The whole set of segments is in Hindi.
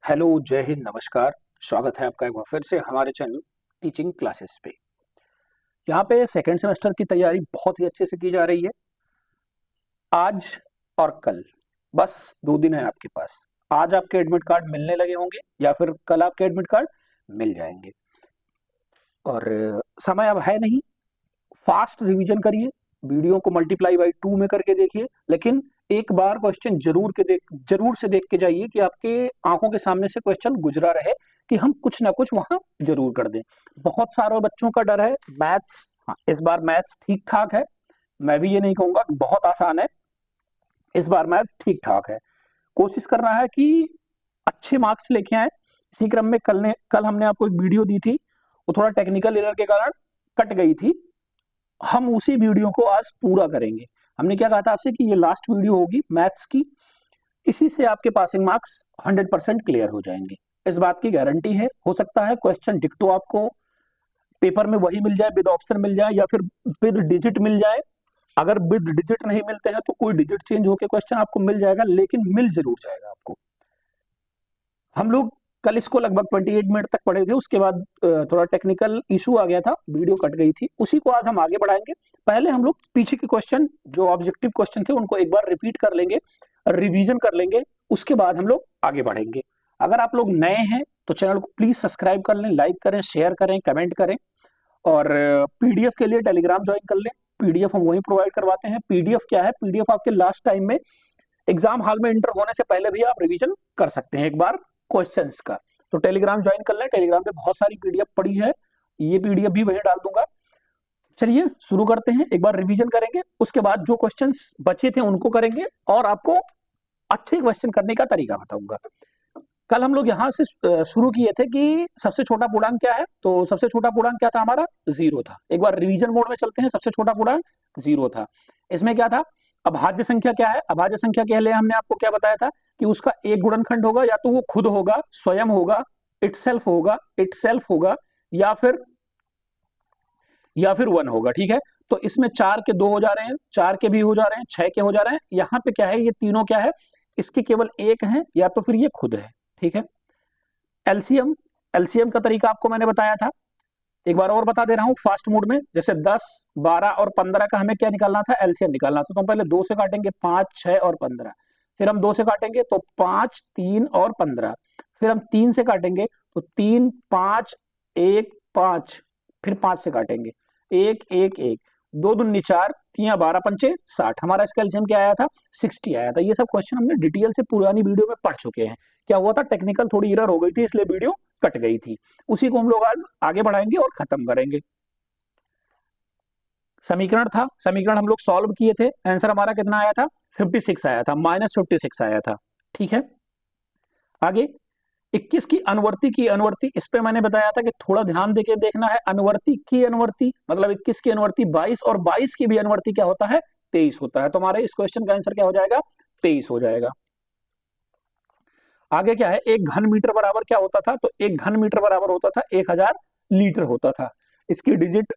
हेलो, जय हिंद, नमस्कार। स्वागत है आपका एक बार फिर से हमारे चैनल टीचिंग क्लासेस पे। यहाँ पे सेकेंड सेमेस्टर की तैयारी बहुत ही अच्छे से की जा रही है। आज और कल बस 2 दिन है आपके पास। आज आपके एडमिट कार्ड मिलने लगे होंगे या फिर कल आपके एडमिट कार्ड मिल जाएंगे। और समय अब है नहीं, फास्ट रिवीजन करिए, वीडियो को मल्टीप्लाई बाई 2 में करके देखिए, लेकिन एक बार क्वेश्चन जरूर से देख के जाइए कि आपके आंखों के सामने से क्वेश्चन गुजरा रहे, कि हम कुछ ना कुछ वहां जरूर कर दें। बहुत सारे बच्चों का डर है मैथ्स। हाँ, इस बार मैथ्स ठीक ठाक है, मैं भी ये नहीं कहूंगा कि बहुत आसान है। इस बार मैथ्स ठीक ठाक है। कोशिश कर रहा है कि अच्छे मार्क्स लेके आए। इसी क्रम में कल हमने आपको एक वीडियो दी थी, वो थोड़ा टेक्निकल एरर के कारण कट गई थी। हम उसी वीडियो को आज पूरा करेंगे। हमने क्या कहा था आपसे कि ये लास्ट वीडियो होगी मैथ्स की, इसी से आपके पासिंग मार्क्स 100% क्लियर हो जाएंगे। इस बात की गारंटी है। हो सकता है क्वेश्चन डिक्टो आपको पेपर में वही मिल जाए, विद ऑप्शन मिल जाए या फिर विद डिजिट मिल जाए। अगर विद डिजिट नहीं मिलते हैं तो कोई डिजिट चेंज होकर क्वेश्चन आपको मिल जाएगा, लेकिन मिल जरूर जाएगा आपको। हम लोग कल इसको लगभग 28 मिनट तक पढ़े थे, उसके बाद थोड़ा टेक्निकल इशू आ गया था, वीडियो कट गई थी। उसी को आज हम आगे बढ़ाएंगे। पहले हम लोग पीछे के क्वेश्चन जो ऑब्जेक्टिव क्वेश्चन थे उनको एक बार रिपीट कर लेंगे, रिवीजन कर लेंगे, उसके बाद हम लोग आगे बढ़ेंगे। अगर आप लोग नए हैं तो चैनल को प्लीज सब्सक्राइब कर लें, लाइक करें, शेयर करें, कमेंट करें। और पीडीएफ के लिए टेलीग्राम ज्वाइन कर लें। पीडीएफ हम वही प्रोवाइड करवाते हैं। पीडीएफ क्या है? पीडीएफ आपके लास्ट टाइम में एग्जाम हॉल में एंटर होने से पहले भी आप रिवीजन कर सकते हैं एक बार क्वेश्चंस का। तो टेलीग्राम ज्वाइन कर लें, टेलीग्राम पे बहुत सारी पीडीएफ पड़ी है, ये पीडीएफ भी वहीं डाल दूंगा। चलिए शुरू करते हैं। एक बार रिवीजन करेंगे, उसके बाद जो क्वेश्चंस बचे थे उनको करेंगे और आपको अच्छे क्वेश्चन करने का तरीका बताऊंगा। कल हम लोग यहाँ से शुरू किए थे कि सबसे छोटा पूर्णांक क्या है। तो सबसे छोटा पूर्णांक क्या था हमारा? 0 था। एक बार रिवीजन मोड में चलते हैं। सबसे छोटा पूर्णांक 0 था। इसमें क्या था? अभाज्य संख्या क्या है? अभाज्य संख्या के लिए हमने आपको क्या बताया था कि उसका एक गुणनखंड होगा, या तो वो खुद होगा, स्वयं होगा, इटसेल्फ होगा, या फिर 1 होगा। ठीक है, तो इसमें 4 के 2 हो जा रहे हैं, 4 के भी हो जा रहे हैं, 6 के हो जा रहे हैं। यहाँ पे क्या है? ये तीनों क्या है? इसके केवल एक है, या तो फिर ये खुद है। ठीक है, एलसीएम एलसीएम का तरीका आपको मैंने बताया था, एक बार और बता दे रहा हूं फास्ट मोड में। जैसे 10, 12 और 15 का हमें क्या निकालना था? एलसीएम निकालना था। तो हम पहले 2 से काटेंगे, 5, 6 और 15। फिर हम 2 से काटेंगे तो 5, 3 और 15। फिर हम 3 से काटेंगे तो 3, 5, 1, 5। फिर 5 से काटेंगे 1, 1, 1, 2 दूनी 4, 3 12 पंचे 60। हमारा इसका एलसीएम क्या आया था? 60 आया था। ये सब क्वेश्चन हमने डिटेल से पुरानी वीडियो में पढ़ चुके हैं। क्या हुआ था? टेक्निकल थोड़ी एरर हो गई थी, इसलिए वीडियो कट गई थी। उसी को हम लोग आज आगे बढ़ाएंगे और खत्म करेंगे। समीकरण था, समीकरण हम लोग सॉल्व किए थे। आंसर हमारा कितना आया था? 56 आया था, -56 आया था। ठीक है, आगे 21 की अनुवर्ती, इस पे मैंने बताया था कि थोड़ा ध्यान देके देखना है। अनुवर्ती की अनुवर्ती मतलब 21 की अनुवर्ती 22, और 22 की भी अनुवर्ती क्या होता है? 23 होता है। तो हमारे इस क्वेश्चन का आंसर क्या हो जाएगा? 23 हो जाएगा। आगे क्या है? एक घन मीटर बराबर क्या होता था? तो एक घन मीटर बराबर होता था 1000 लीटर होता था। इसकी डिजिट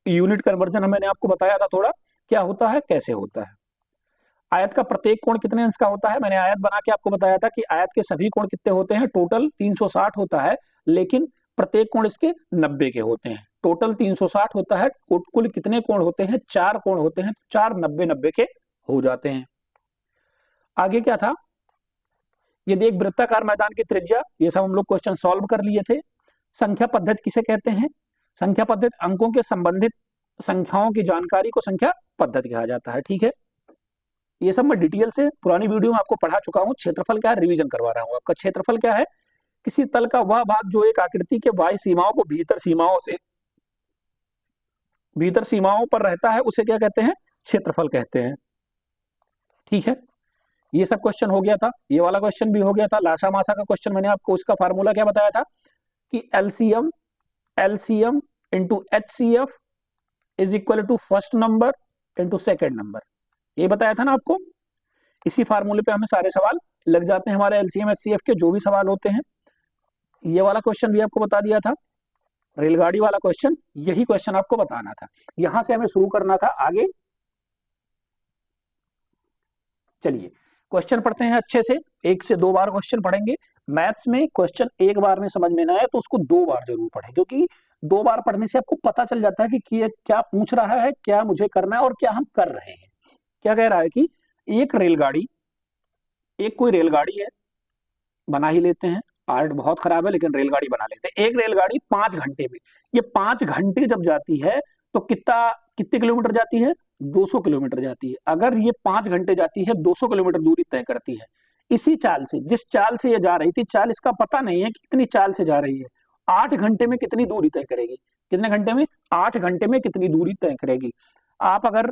यूनिट कन्वर्जन मैंने आपको बताया था थोड़ा, क्या होता है, कैसे होता है। आयत का प्रत्येक कोण कितने अंश का होता है? मैंने आयत बना के आपको बताया था कि आयत के सभी कोण कितने होते हैं? टोटल 360 होता है, लेकिन प्रत्येक कोण इसके 90 के होते हैं। टोटल 360 होता है, कुल कितने कोण होते हैं? 4 कोण होते हैं। 4 90 के हो जाते हैं। आगे क्या था? यदि एक वृत्ताकार मैदान की त्रिज्या, ये सब हम लोग क्वेश्चन सॉल्व कर लिए थे। संख्या पद्धति किसे कहते हैं? संख्या पद्धति अंकों के संबंधित संख्याओं की जानकारी को संख्या पद्धति कहा जाता है। ठीक है, ये सब मैं डिटेल से पुरानी वीडियो में आपको पढ़ा चुका हूं। क्षेत्रफल क्या है? रिवीजन करवा रहा हूं आपका। क्षेत्रफल क्या है? किसी तल का वह भाग जो एक आकृति के बाह्य सीमाओं को भीतर सीमाओं पर रहता है, उसे क्या कहते हैं? क्षेत्रफल कहते हैं। ठीक है, ये सब क्वेश्चन हो गया था। ये वाला क्वेश्चन भी हो गया था। लासा मासा का क्वेश्चन मैंने आपको उसका फार्मूला क्या बताया था कि LCM into HCF is equal to first number into second number. ये बताया था ना आपको। इसी फार्मूले पे हमें सारे सवाल लग जाते हैं, हमारे एलसीएम एचसीएफ के जो भी सवाल होते हैं। ये वाला क्वेश्चन भी आपको बता दिया था, रेलगाड़ी वाला क्वेश्चन, यही क्वेश्चन आपको बताना था। यहां से हमें शुरू करना था आगे। चलिए क्वेश्चन पढ़ते हैं अच्छे से, 1 से 2 बार क्वेश्चन पढ़ेंगे। मैथ्स में क्वेश्चन एक बार में समझ में ना आए तो उसको 2 बार जरूर पढ़ें, क्योंकि 2 बार पढ़ने से आपको पता चल जाता है कि ये क्या पूछ रहा है, क्या मुझे करना है और क्या हम कर रहे हैं। क्या कह रहा है कि एक रेलगाड़ी, एक कोई रेलगाड़ी है, बना ही लेते हैं, आर्ट बहुत खराब है लेकिन रेलगाड़ी बना लेते हैं। एक रेलगाड़ी 5 घंटे में, ये 5 घंटे जब जाती है तो कितने किलोमीटर जाती है? 200 किलोमीटर जाती है। अगर ये 5 घंटे जाती है, 200 किलोमीटर दूरी तय करती है, इसी चाल से, जिस चाल से ये जा रही थी, चाल इसका पता नहीं है कि कितनी चाल से जा रही है, 8 घंटे में कितनी दूरी तय करेगी? कितने घंटे में? 8 घंटे में कितनी दूरी तय करेगी? आप अगर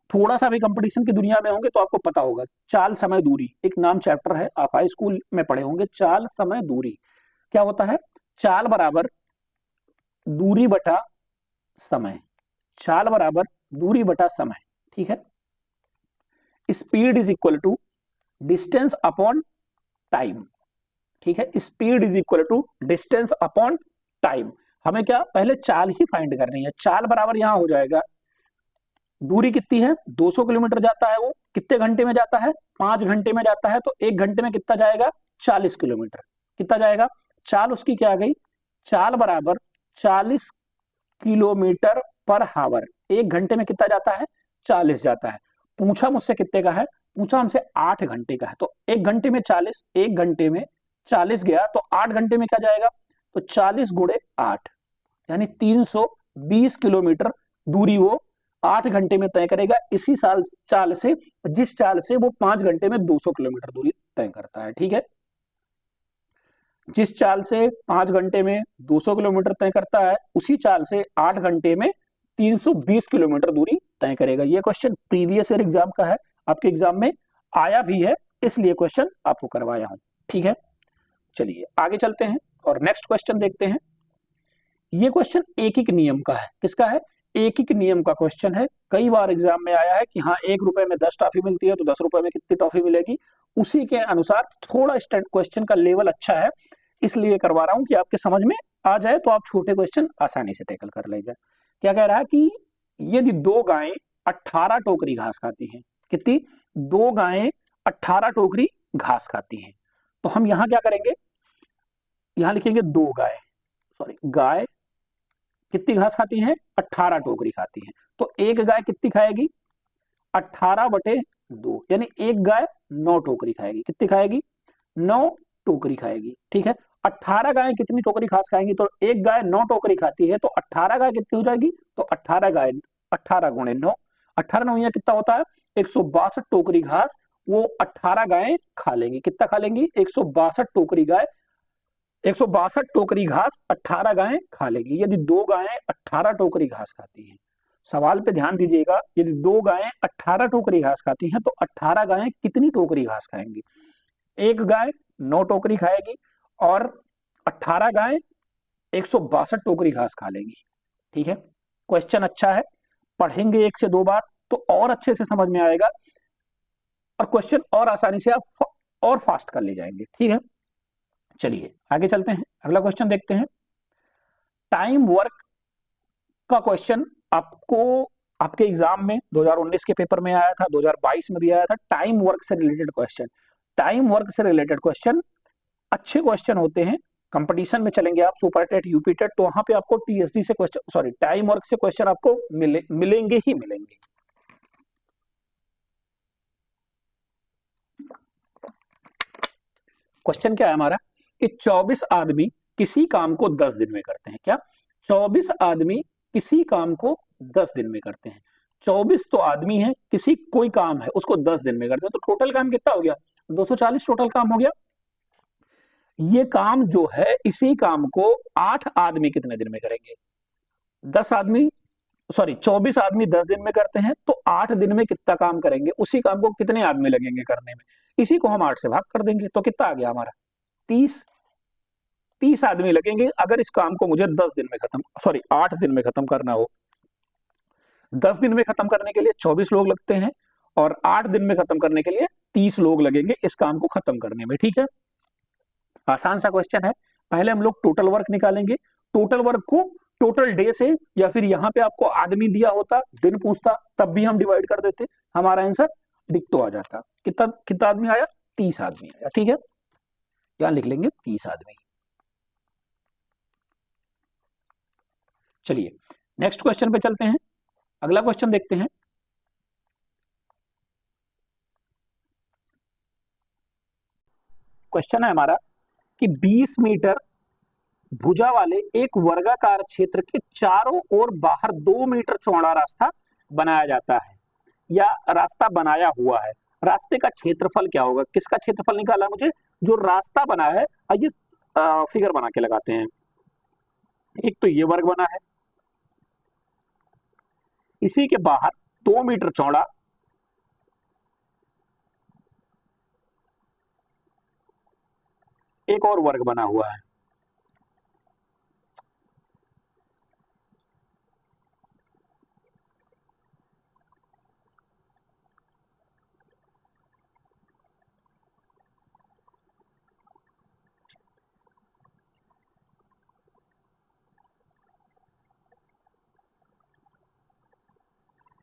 थोड़ा सा भी कंपटीशन की दुनिया में होंगे तो आपको पता होगा, चाल समय दूरी एक नाम चैप्टर है, आप हाई स्कूल में पढ़े होंगे। चाल समय दूरी क्या होता है? चाल बराबर दूरी बटा समय, चाल बराबर दूरी बटा समय, ठीक है। Speed is equal to distance upon time, ठीक है। Speed is equal to distance upon time. हमें क्या पहले चाल ही फाइंड करनी है। चाल बराबर यहां हो जाएगा, दूरी कितनी है? 200 किलोमीटर जाता है, वो कितने घंटे में जाता है? 5 घंटे में जाता है, तो 1 घंटे में कितना जाएगा? 40 किलोमीटर। कितना जाएगा? चाल उसकी क्या आ गई? चाल बराबर 40 किलोमीटर पर हावर। 1 घंटे में कितना जाता है? 40 जाता है। पूछा मुझसे कितने का है? पूछा हमसे 8 घंटे का है, तो 1 घंटे में 40, 1 घंटे में 40 गया, तो 8 घंटे में क्या जाएगा? तो 40 गुणे 8 यानी 320 किलोमीटर दूरी वो 8 घंटे में तय करेगा, इसी चाल से, जिस चाल से वो 5 घंटे में 200 किलोमीटर दूरी तय करता है, ठीक है। जिस चाल से 5 घंटे में 200 किलोमीटर तय करता है, उसी चाल से 8 घंटे में 320 किलोमीटर दूरी तय करेगा। ये क्वेश्चन प्रीवियस ईयर एग्जाम का है, आपके एग्जाम में आया भी है, इसलिए क्वेश्चन आपको करवाया हूं, ठीक है। चलिए आगे चलते हैं और नेक्स्ट क्वेश्चन देखते हैं। ये क्वेश्चन एक नियम का है। किसका है? एक नियम का क्वेश्चन है। कई बार एग्जाम में आया है कि हाँ 1 रुपए में 10 टॉफी मिलती है, तो 10 रुपए में कितनी टॉफी मिलेगी, उसी के अनुसार थोड़ा क्वेश्चन का लेवल अच्छा है, इसलिए करवा रहा हूं कि आपके समझ में आ जाए, तो आप छोटे क्वेश्चन आसानी से टैकल कर ले जाए। क्या कह रहा है कि यदि 2 गायें 18 टोकरी घास खाती हैं, कितनी? 2 गायें 18 टोकरी घास खाती हैं, तो हम यहां क्या करेंगे? यहां लिखेंगे 2 गाय, सॉरी गाय कितनी घास खाती हैं? 18 टोकरी खाती हैं, तो एक गाय कितनी खाएगी? 18/2 यानी एक गाय 9 टोकरी खाएगी। कितनी खाएगी? 9 टोकरी खाएगी, ठीक है। 18 गाय कितनी टोकरी घास खाएंगी? तो एक गाय 9 टोकरी खाती है, तो 18 गाय कितनी हो जाएगी? तो 18 गाय 18 गुणे 9, 18 9 कितना होता है? 162 टोकरी घास वो 18 गायें खा लेंगी। कितना खा लेंगी? 162 टोकरी गाय, 162 टोकरी घास 18 गायें खा लेगी। यदि 2 गायें 18 टोकरी घास खाती हैं, सवाल पे ध्यान दीजिएगा, यदि 2 गायें 18 टोकरी घास खाती हैं, तो 18 गायें कितनी टोकरी घास खाएंगी? एक गाय 9 टोकरी खाएगी और 18 गायें 162 टोकरी घास खा लेंगी, ठीक है। क्वेश्चन अच्छा है, पढ़ेंगे 1 से 2 बार तो और अच्छे से समझ में आएगा और क्वेश्चन और आसानी से आप और फास्ट कर ले जाएंगे, ठीक है। चलिए आगे चलते हैं, अगला क्वेश्चन देखते हैं। टाइम वर्क का क्वेश्चन आपको आपके एग्जाम में 2019 के पेपर में आया था, 2022 में भी आया था। टाइम वर्क से रिलेटेड क्वेश्चन, टाइम वर्क से रिलेटेड क्वेश्चन अच्छे क्वेश्चन होते हैं। कंपटीशन में चलेंगे आप, सुपर टेट, यूपी टेट, तो वहां पे आपको टीएसडी से क्वेश्चन, सॉरी टाइम वर्क से क्वेश्चन आपको मिलेंगे ही मिलेंगे। क्वेश्चन क्या है हमारा कि 24 आदमी किसी काम को 10 दिन में करते हैं। क्या? 24 आदमी किसी काम को 10 दिन में करते हैं। 24 तो आदमी है, किसी कोई काम है उसको 10 दिन में करते हैं, तो टोटल काम कितना हो गया? 240 टोटल काम हो गया। ये काम जो है, इसी काम को 8 आदमी कितने दिन में करेंगे? 10 आदमी, सॉरी 24 आदमी 10 दिन में करते हैं, तो 8 दिन में कितना काम करेंगे? उसी काम को कितने आदमी लगेंगे करने में? इसी को हम 8 से भाग कर देंगे, तो कितना आ गया हमारा? 30 आदमी लगेंगे अगर इस काम को मुझे 10 दिन में खत्म, सॉरी 8 दिन में खत्म करना हो। 10 दिन में खत्म करने के लिए 24 लोग लगते हैं और 8 दिन में खत्म करने के लिए 30 लोग लगेंगे इस काम को खत्म करने में, ठीक है। आसान सा क्वेश्चन है। पहले हम लोग टोटल वर्क निकालेंगे, टोटल वर्क को टोटल डे से, या फिर यहाँ पे आपको आदमी दिया होता, दिन पूछता, तब भी हम डिवाइड कर देते, हमारा आंसर दिख तो आ जाता। कितना कितना आदमी आया? 30 आदमी आया, ठीक है। यहां लिख लेंगे 30 आदमी। चलिए नेक्स्ट क्वेश्चन पे चलते हैं, अगला क्वेश्चन देखते हैं। क्वेश्चन है हमारा कि 20 मीटर भुजा वाले एक वर्गाकार क्षेत्र के चारों ओर बाहर 2 मीटर चौड़ा रास्ता बनाया जाता है या रास्ता बनाया हुआ है, रास्ते का क्षेत्रफल क्या होगा? किसका क्षेत्रफल निकाला मुझे? जो रास्ता बना है। आइए फिगर बना के लगाते हैं। एक तो ये वर्ग बना है, इसी के बाहर 2 मीटर चौड़ा एक और वर्ग बना हुआ है।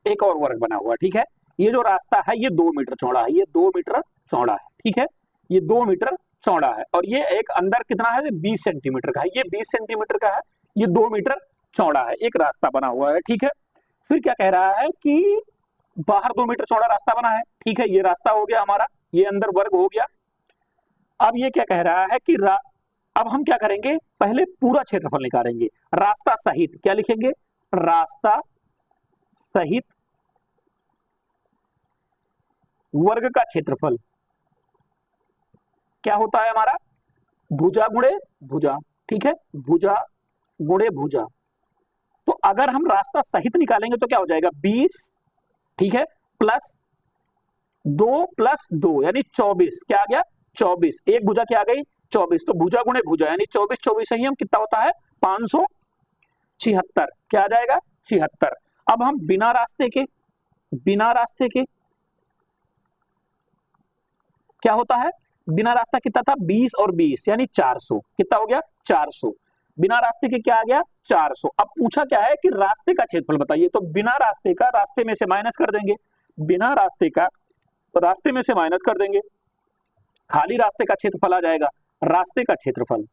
एक और वर्ग बना हुआ, ठीक है। ये जो रास्ता है ये 2 मीटर चौड़ा है, ये 2 मीटर चौड़ा है, ठीक है। ये 2 मीटर चौड़ा है और ये एक अंदर कितना है? 20 सेंटीमीटर का है। ये 20 सेंटीमीटर का है, ये 2 मीटर चौड़ा है, एक रास्ता बना हुआ है, ठीक है। फिर क्या कह रहा है कि बाहर 2 मीटर चौड़ा रास्ता बना है, ठीक है। ये रास्ता हो गया हमारा, ये अंदर वर्ग हो गया। अब ये क्या कह रहा है कि अब हम क्या करेंगे? पहले पूरा क्षेत्रफल निकालेंगे, रास्ता सहित। क्या लिखेंगे? रास्ता सहित वर्ग का क्षेत्रफल क्या होता है हमारा? भुजा गुणे भुजा, ठीक है। भुजा गुणे भुजा। तो अगर हम रास्ता सहित निकालेंगे तो क्या हो जाएगा? 20, ठीक है, प्लस 2 प्लस 2 यानी 24। क्या आ गया? 24। एक भुजा क्या आ गई? 24। तो भुजा गुणे भुजा यानी 24 24 संयम कितना होता है? 576। क्या आ जाएगा? 76। अब हम बिना रास्ते के क्या होता है? बिना रास्ता कितना था? 20 और 20 यानी 400। कितना हो गया? 400। बिना रास्ते के क्या आ गया? 400। अब पूछा क्या है कि रास्ते का क्षेत्रफल बताइए। तो बिना रास्ते का रास्ते में से माइनस कर देंगे, बिना रास्ते का रास्ते में से माइनस कर देंगे, खाली रास्ते का क्षेत्रफल आ जाएगा। रास्ते का क्षेत्रफल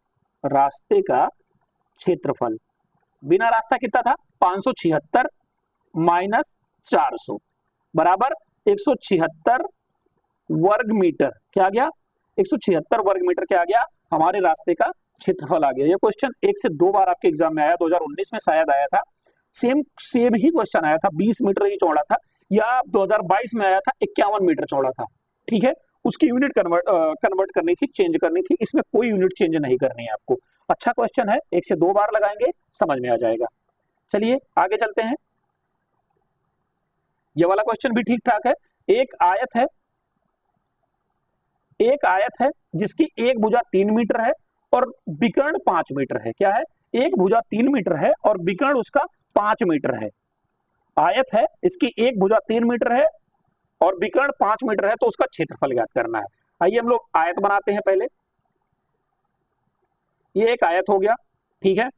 बिना रास्ता कितना था? 576 माइनस 400 बराबर 176 वर्ग मीटर। क्या आ गया? 176 वर्ग मीटर क्या आ गया? हमारे रास्ते का क्षेत्रफल आ गया। ये क्वेश्चन 1 से 2 बार आपके एग्जाम में आया, 2019 में शायद आया था। सेम ही क्वेश्चन आया था, 20 मीटर ही चौड़ा था, या 2022 में आया था 51 मीटर चौड़ा था, ठीक है। उसकी यूनिट कन्वर्ट करनी थी, चेंज करनी थी। इसमें कोई यूनिट चेंज नहीं करनी है आपको। अच्छा क्वेश्चन है, 1 से 2 बार लगाएंगे समझ में आ जाएगा। चलिए आगे चलते हैं। ये वाला क्वेश्चन भी ठीक ठाक है। एक आयत है जिसकी एक भुजा 3 मीटर है और विकर्ण 5 मीटर है। क्या है? एक भुजा 3 मीटर है और विकर्ण उसका 5 मीटर है। आयत है, इसकी एक भुजा 3 मीटर है और विकर्ण 5 मीटर है, तो उसका क्षेत्रफल ज्ञात करना है। आइए हम लोग आयत बनाते हैं पहले। ये एक आयत हो गया, ठीक है।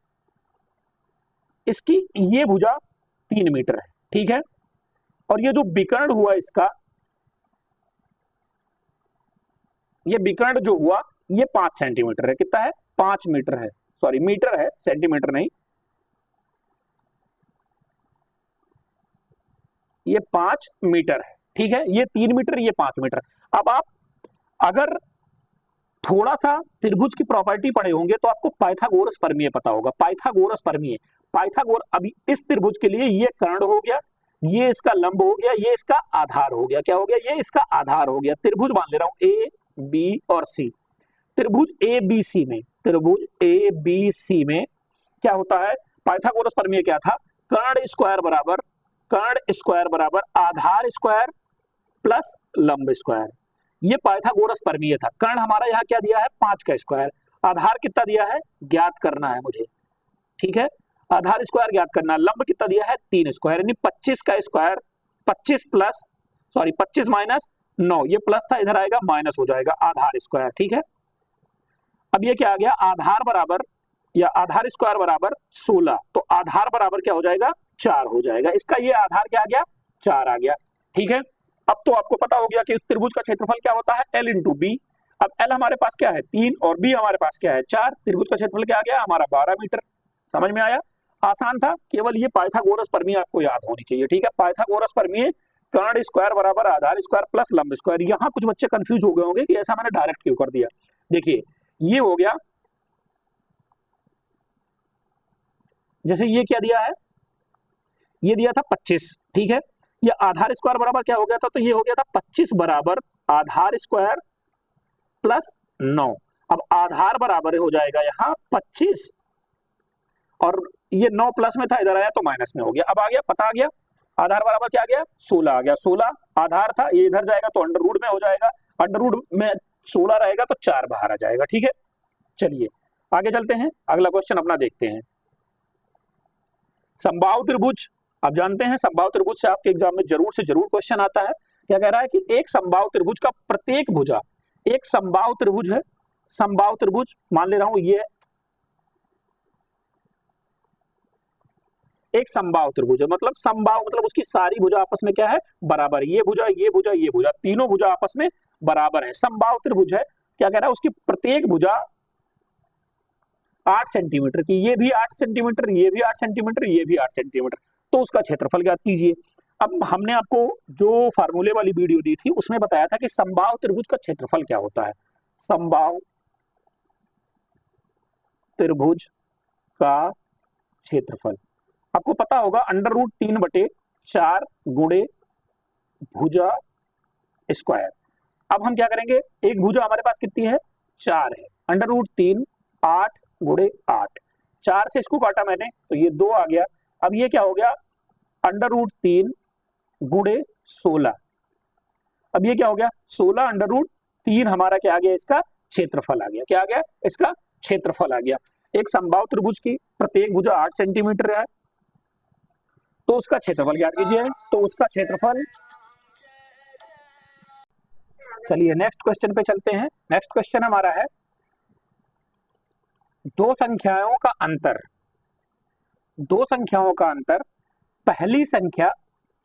इसकी ये भुजा 3 मीटर है, ठीक है। और ये जो विकर्ण हुआ इसका, ये विकर्ण जो हुआ ये 5 सेंटीमीटर है। कितना है? 5 मीटर है, सॉरी मीटर है, सेंटीमीटर नहीं। ये 5 मीटर है, ठीक है। ये 3 मीटर, ये 5 मीटर। अब आप अगर थोड़ा सा त्रिभुज की प्रॉपर्टी पढ़े होंगे तो आपको पाइथागोरस प्रमेय पता होगा। अभी इस त्रिभुज के लिए ये कर्ण हो गया, ये इसका लंब हो गया, ये इसका आधार हो गया। क्या हो गया? ये इसका आधार हो गया। त्रिभुज मान ले रहा हूं ए बी और सी। त्रिभुज ए बी सी में क्या होता है? पाइथागोरस प्रमेय क्या था? कर्ण स्क्वायर बराबर आधार स्क्वायर प्लस लंब स्क्वायर। ये पाइथागोरस प्रमेय था। कर्ण हमारा यहाँ क्या दिया है? 5 का स्क्वायर। आधार कितना दिया है? ज्ञात करना है मुझे, ठीक है। आधार स्क्वायर ज्ञात करना। लंब कितना दिया है? 3 स्क्वायर यानी 25 का स्क्वायर। 25 माइनस 9, ये प्लस था, इधर आएगा माइनस हो जाएगा, आधार स्क्वायर, ठीक है। अब ये क्या आ गया? आधार बराबर या आधार स्क्वायर बराबर 16, तो आधार बराबर क्या हो जाएगा? 4 हो जाएगा। इसका ये आधार क्या आ गया? 4 आ गया, ठीक है। अब तो आपको पता हो गया कि त्रिभुज का क्षेत्रफल क्या होता है? L into B. अब एल हमारे पास क्या है 3 और बी हमारे पास क्या है 4, त्रिभुज का क्षेत्रफल क्या आ गया हमारा 12 मीटर। समझ में आया, आसान था, केवल ये पाइथागोरस प्रमेय आपको याद होनी चाहिए। ठीक है, पाइथागोरस प्रमेय कर्ण स्क्वायर बराबर आधार स्क्वायर प्लस लंब स्क्वायर। यहाँ कुछ बच्चे कंफ्यूज हो गए होंगे कि ऐसा मैंने डायरेक्ट क्यों कर दिया। देखिए ये हो गया, जैसे ये क्या दिया है, ये दिया था 25, ठीक है, ये आधार स्क्वायर बराबर क्या हो गया था, तो ये हो गया था 25 बराबर आधार स्क्वायर प्लस 9। अब आधार बराबर हो जाएगा यहाँ 25 और ये 9 प्लस में था, इधर आया तो माइनस में हो गया। अब आ गया, पता आ गया, आधार बराबर क्या आ गया 16 आ गया। 16 आधार था, ये इधर जाएगा तो अंडर रूट में हो जाएगा, अंडर रूट में 16 रहेगा तो 4 बाहर आ जाएगा। ठीक है, चलिए आगे चलते हैं, अगला क्वेश्चन अपना देखते हैं। समबाहु त्रिभुज, आप जानते हैं समबाहु त्रिभुज से आपके एग्जाम में जरूर से जरूर क्वेश्चन आता है। क्या कह रहा है कि एक समबाहु त्रिभुज का प्रत्येक भुजा, एक समबाहु त्रिभुज है, समबाहु त्रिभुज मान ले रहा हूं ये एक समबाहु त्रिभुज है, मतलब समबाहु मतलब उसकी सारी भुजा आपस में क्या है बराबर, ये भुजा ये भुजा ये भुजा, तीनों भुजा आपस में बराबर है, समबाहु त्रिभुज है। क्या कह रहा है, उसकी प्रत्येक भुजा 8 सेंटीमीटर की, ये भी 8 सेंटीमीटर, ये भी 8 सेंटीमीटर, ये भी 8 सेंटीमीटर, तो उसका क्षेत्रफल ज्ञात कीजिए। अब हमने आपको जो फार्मूले वाली वीडियो दी थी उसमें बताया था कि समबाहु त्रिभुज का क्षेत्रफल क्या होता है। समबाहु त्रिभुज का क्षेत्रफल आपको पता होगा अंडर रूट 3/4 गुणे भुजा स्क्वायर। अब हम क्या करेंगे, एक भुजा हमारे पास कितनी है 4 है, अंडर रूट 3 8 गुणे 8, 4 से इसको काटा मैंने तो ये 2 आ गया। अब ये क्या हो गया अंडर रूट 3 गुणे 16, अब ये क्या हो गया 16 अंडर रूट 3 हमारा क्या आ गया, इसका क्षेत्रफल आ गया। क्या आ गया, इसका क्षेत्रफल आ गया। एक समबाहु त्रिभुज की प्रत्येक भुजा 8 सेंटीमीटर है, तो उसका क्षेत्रफल ज्ञात कीजिए, तो उसका क्षेत्रफल। चलिए नेक्स्ट क्वेश्चन पे चलते हैं। नेक्स्ट क्वेश्चन हमारा है दो संख्याओं का अंतर, दो संख्याओं का अंतर पहली संख्या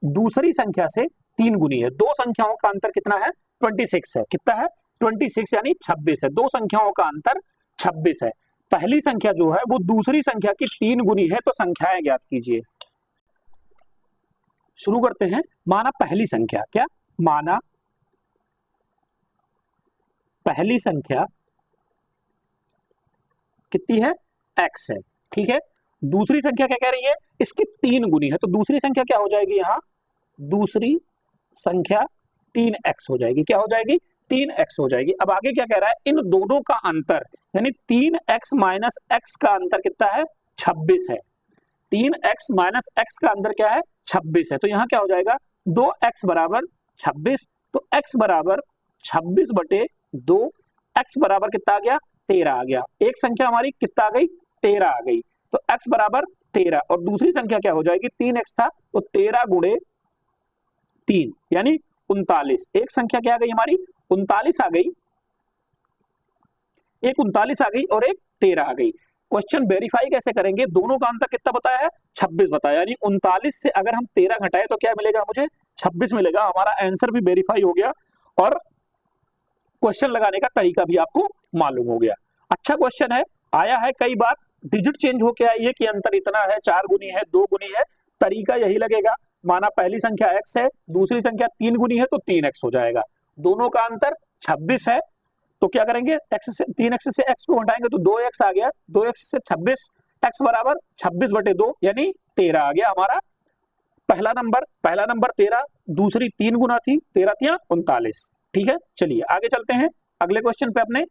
दूसरी संख्या से 3 गुनी है। दो संख्याओं का अंतर कितना है 26 है, कितना है 26 यानी 26 है। दो संख्याओं का अंतर 26 है, पहली संख्या जो है वो दूसरी संख्या की 3 गुनी है, तो संख्याएं ज्ञात कीजिए। शुरू करते हैं, माना पहली संख्या, क्या माना पहली संख्या कितनी है x है, ठीक है, दूसरी संख्या क्या कह रही है इसकी 3 गुनी है, तो दूसरी संख्या क्या हो जाएगी यहां, दूसरी संख्या 3x हो जाएगी, क्या हो जाएगी 3x हो जाएगी। अब आगे क्या कह रहा है, इन दोनों का अंतर यानी 3x माइनस x का अंतर कितना है 26 है, 3x माइनस x का अंतर क्या है 26 है, तो यहां क्या हो जाएगा 2x बराबर 26, तो x बराबर 26/2, x बराबर कितना आ गया 13 आ गया। एक संख्या हमारी कितना आ गई 13 आ गई, तो x बराबर 13 और दूसरी संख्या क्या हो जाएगी 3x था, तो 13 गुणे 3 यानी 39। एक संख्या क्या आ गई हमारी 39 आ गई, एक 39 आ गई और एक 13 आ गई। क्वेश्चन वेरीफाई कैसे करेंगे, दोनों का अंतर कितना बताया है 26 बताया, यानी 39 से अगर हम 13 घटाए तो क्या मिलेगा मुझे 26 मिलेगा। हमारा आंसर भी वेरीफाई हो गया और क्वेश्चन लगाने का तरीका भी आपको मालूम हो गया। अच्छा क्वेश्चन है, आया है कई बार, डिजिट चेंज होके आई है कि अंतर इतना है 4 गुनी है 2 गुनी है, तरीका यही लगेगा। माना पहली संख्या x है, दूसरी संख्या 3 गुनी है तो 3x हो जाएगा, दोनों का अंतर 26 है, तो क्या करेंगे x से 3x से x को हटाएंगे तो 2x आ गया, 2x से 26, x बराबर 26/2 यानी 13 आ गया हमारा पहला नंबर 13, दूसरी 3 गुना थी 13 थी 39, ठीक है। चलिए आगे चलते हैं अगले क्वेश्चन पे अपने।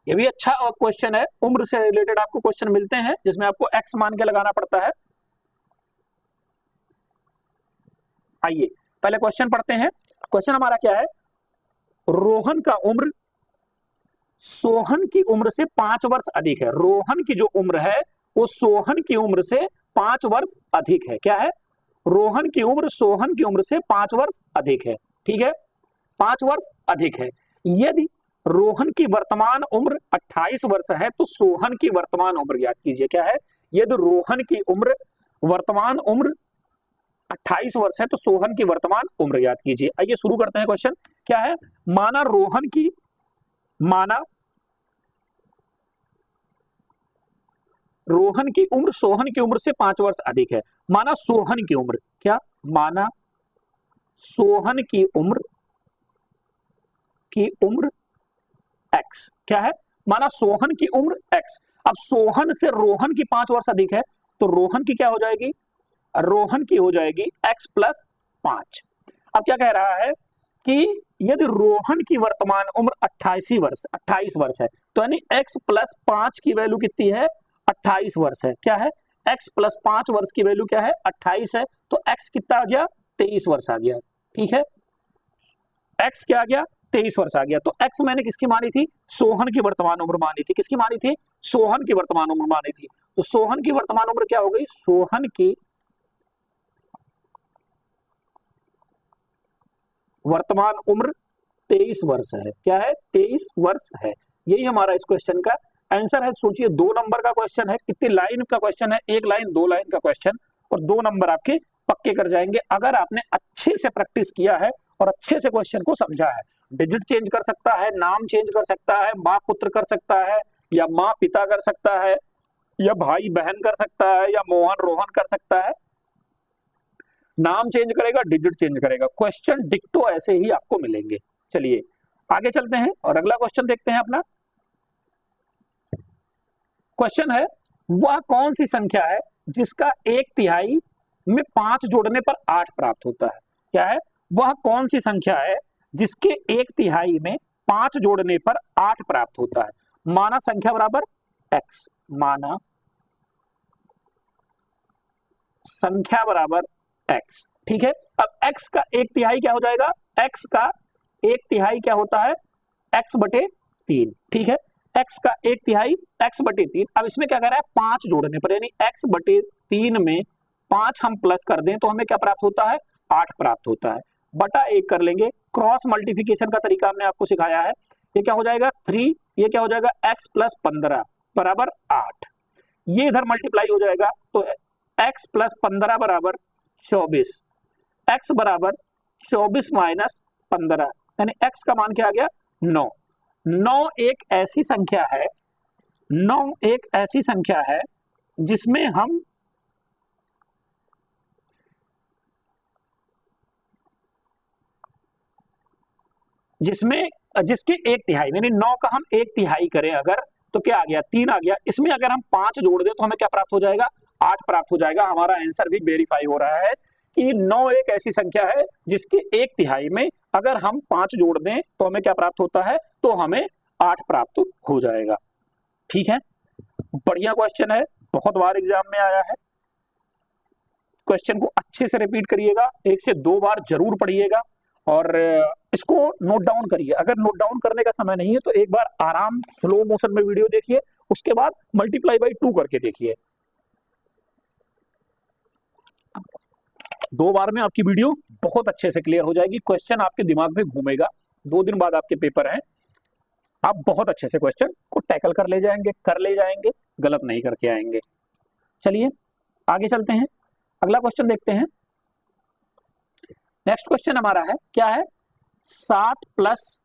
ये भी अच्छा और क्वेश्चन है, उम्र से रिलेटेड आपको क्वेश्चन मिलते हैं जिसमें आपको x मान के लगाना पड़ता है। आइए पहले क्वेश्चन पढ़ते हैं। क्वेश्चन हमारा क्या है, रोहन का उम्र सोहन की उम्र से 5 वर्ष अधिक है। रोहन की जो उम्र है वो सोहन की उम्र से 5 वर्ष अधिक है। क्या है, रोहन की उम्र सोहन की उम्र से 5 वर्ष अधिक है, ठीक है 5 वर्ष अधिक है। यदि रोहन की वर्तमान उम्र 28 वर्ष है तो सोहन की वर्तमान उम्र ज्ञात कीजिए। क्या है, यदि रोहन की उम्र वर्तमान उम्र 28 वर्ष है, तो सोहन की वर्तमान उम्र याद कीजिए। आइए शुरू करते हैं क्वेश्चन। क्या है? माना रोहन की उम्र सोहन की उम्र से 5 वर्ष अधिक है। माना सोहन की उम्र, क्या? माना सोहन की उम्र x, क्या है? माना सोहन की उम्र x। अब सोहन से रोहन की 5 वर्ष अधिक है, तो रोहन की क्या हो जाएगी? रोहन की हो जाएगी x प्लस 5। अब क्या कह रहा है कि यदि रोहन की वर्तमान उम्र 28 वर्ष है, तो यानी x प्लस 5 की वैल्यू कितनी है? 28 वर्ष है। क्या है? x प्लस 5 वर्ष की वैल्यू क्या है? 28 है। तो x कितना आ गया? 23 वर्ष आ गया। ठीक है, x क्या आ गया? 23 वर्ष आ गया। तो x मैंने किसकी मानी थी? सोहन की वर्तमान उम्र मानी थी। किसकी मानी थी? सोहन की वर्तमान उम्र मानी थी। तो सोहन की वर्तमान उम्र क्या हो गई? सोहन की वर्तमान उम्र 23 वर्ष है। क्या है? 23 वर्ष है। यही हमारा इस क्वेश्चन का आंसर है। सोचिए 2 नंबर का क्वेश्चन है, कितनी लाइन का क्वेश्चन है? 1 लाइन 2 लाइन का क्वेश्चन, और 2 नंबर आपके पक्के कर जाएंगे अगर आपने अच्छे से प्रैक्टिस किया है और अच्छे से क्वेश्चन को समझा है। डिजिट चेंज कर सकता है, नाम चेंज कर सकता है, माँ पुत्र कर सकता है, या माँ पिता कर सकता है, या भाई बहन कर सकता है, या मोहन रोहन कर सकता है। नाम चेंज करेगा, डिजिट चेंज करेगा, क्वेश्चन डिक्टो ऐसे ही आपको मिलेंगे। चलिए आगे चलते हैं और अगला क्वेश्चन देखते हैं। अपना क्वेश्चन है, वह कौन सी संख्या है जिसका 1/3 में 5 जोड़ने पर 8 प्राप्त होता है? क्या है? वह कौन सी संख्या है जिसके 1/3 में 5 जोड़ने पर 8 प्राप्त होता है? माना संख्या बराबर x, माना संख्या बराबर x। ठीक है, अब x का 1/3 क्या हो जाएगा? x का 1/3 क्या होता है? x बटे 3। ठीक है, x का 1/3 x बटे 3। अब इसमें क्या कर रहा है? 5 जोड़ने पर, यानी x बटे 3 में 5 हम प्लस कर दें तो हमें क्या प्राप्त होता है? 8 प्राप्त होता है। बटा 1 कर लेंगे, क्रॉस मल्टीप्लिकेशन का तरीका हमने आपको सिखाया है। ये क्या हो जाएगा? 3, ये क्या हो जाएगा? x प्लस 15 बराबर 8। ये इधर मल्टीप्लाई हो जाएगा, तो x प्लस 15 बराबर 24। x बराबर 24 माइनस 15, यानी x का मान क्या आ गया? 9। 9 एक ऐसी संख्या है, 9 एक ऐसी संख्या है जिसमें हम जिसके 1/3 यानी 9 का हम 1/3 करें अगर, तो क्या आ गया? 3 आ गया। इसमें अगर हम 5 जोड़ दें तो हमें क्या प्राप्त हो जाएगा? 8 प्राप्त हो जाएगा। हमारा आंसर भी वेरीफाई हो रहा है कि 9 एक ऐसी संख्या है जिसके 1/3 में अगर हम 5 जोड़ दें तो हमें क्या प्राप्त होता है? तो हमें 8 प्राप्त हो जाएगा। ठीक है, बढ़िया क्वेश्चन है, बहुत बार एग्जाम में आया है। क्वेश्चन को अच्छे से रिपीट करिएगा, 1 से 2 बार जरूर पढ़िएगा और इसको नोट डाउन करिए। अगर नोट डाउन करने का समय नहीं है तो एक बार आराम स्लो मोशन में वीडियो देखिए, उसके बाद मल्टीप्लाई बाई 2 करके देखिए। 2 बार में आपकी वीडियो बहुत अच्छे से क्लियर हो जाएगी, क्वेश्चन आपके दिमाग में घूमेगा। 2 दिन बाद आपके पेपर हैं, आप बहुत अच्छे से क्वेश्चन को टैकल कर ले जाएंगे, गलत नहीं करके आएंगे। चलिए आगे चलते हैं, अगला क्वेश्चन देखते हैं। नेक्स्ट क्वेश्चन हमारा है, क्या है? 7 प्लस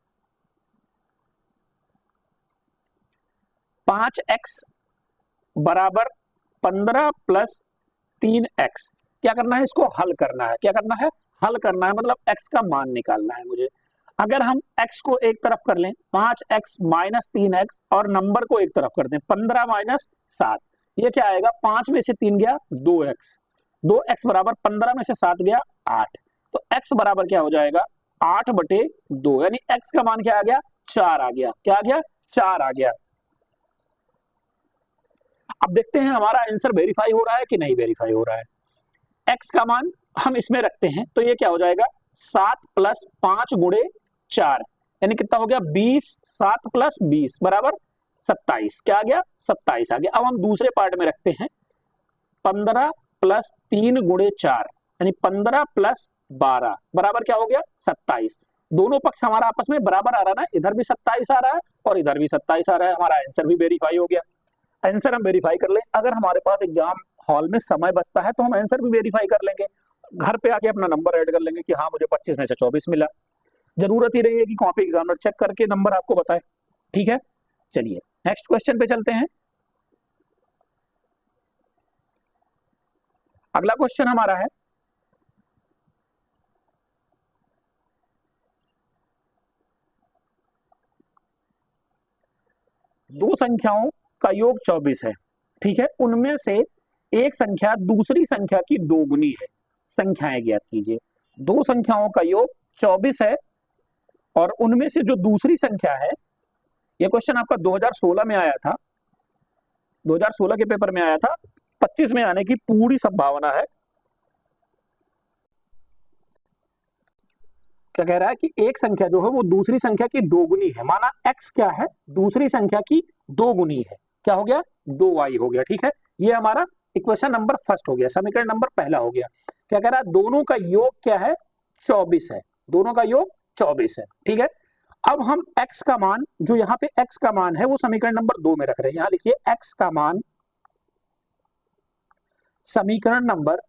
5x बराबर 15 प्लस 3x। क्या करना है? इसको हल करना है। क्या करना है? हल करना है, मतलब x का मान निकालना है मुझे। अगर हम x को एक तरफ कर लें, 5x माइनस 3x, और नंबर को एक तरफ कर दें, 15 माइनस 7, ये क्या आएगा? 5 में से 3 गया 2x, 2x बराबर 15 में से 7 गया 8, तो x बराबर क्या हो जाएगा? 8 बटे 2, यानी x का मान क्या आ गया? 4 आ गया। क्या आ गया? 4 आ गया। अब देखते हैं हमारा आंसर वेरीफाई हो रहा है कि नहीं वेरीफाई हो रहा है। x का मान हम इसमें रखते हैं तो ये क्या हो जाएगा? 7 प्लस 5 गुणे 4, यानी कितना हो गया? 20। 7 प्लस 20 बराबर 27। क्या आ गया? 27 आ गया। अब हम दूसरे पार्ट में रखते हैं, 15 प्लस 3 गुणे 4, यानी 15 प्लस 12 बराबर क्या हो गया? 27। दोनों पक्ष हमारा आपस में बराबर आ रहा है ना, इधर भी 27 आ रहा है और इधर भी 27 आ रहा है। हमारा आंसर भी वेरीफाई हो गया। आंसर हम वेरीफाई कर लें, अगर हमारे पास एग्जाम हॉल में समय बचता है तो हम आंसर भी वेरीफाई कर लेंगे। घर पे आके अपना नंबर ऐड कर लेंगे कि हाँ मुझे 25 में से 24 मिला। जरूरत ही नहीं है कि कॉपी एग्जामिनर चेक करके नंबर आपको बताए। ठीक है, चलिए नेक्स्ट क्वेश्चन पे चलते हैं। अगला क्वेश्चन हमारा है, दो संख्याओं का योग 24 है। ठीक है, उनमें से एक संख्या दूसरी संख्या की दोगुनी है। संख्याएं ज्ञात कीजिए। दो संख्याओं का योग 24 है और उनमें से जो दूसरी संख्या है, यह क्वेश्चन आपका 2016 में आया था, 2016 के पेपर में आया था, 25 में आने की पूरी संभावना है। क्या कह रहा है कि एक संख्या जो है वो दूसरी संख्या की दोगुनी है। माना x क्या है, दूसरी संख्या की दोगुनी है। क्या हो गया, 2y हो गया। ठीक है, ये हमारा इक्वेशन नंबर फर्स्ट हो गया, समीकरण नंबर पहला हो गया। क्या कह रहा है, दोनों का योग क्या है, 24 है। दोनों का योग 24 है। ठीक है, अब हम x का मान, जो यहाँ पे x का मान है वो समीकरण नंबर 2 में रख रहे हैं। यहां लिखिए x का मान समीकरण नंबर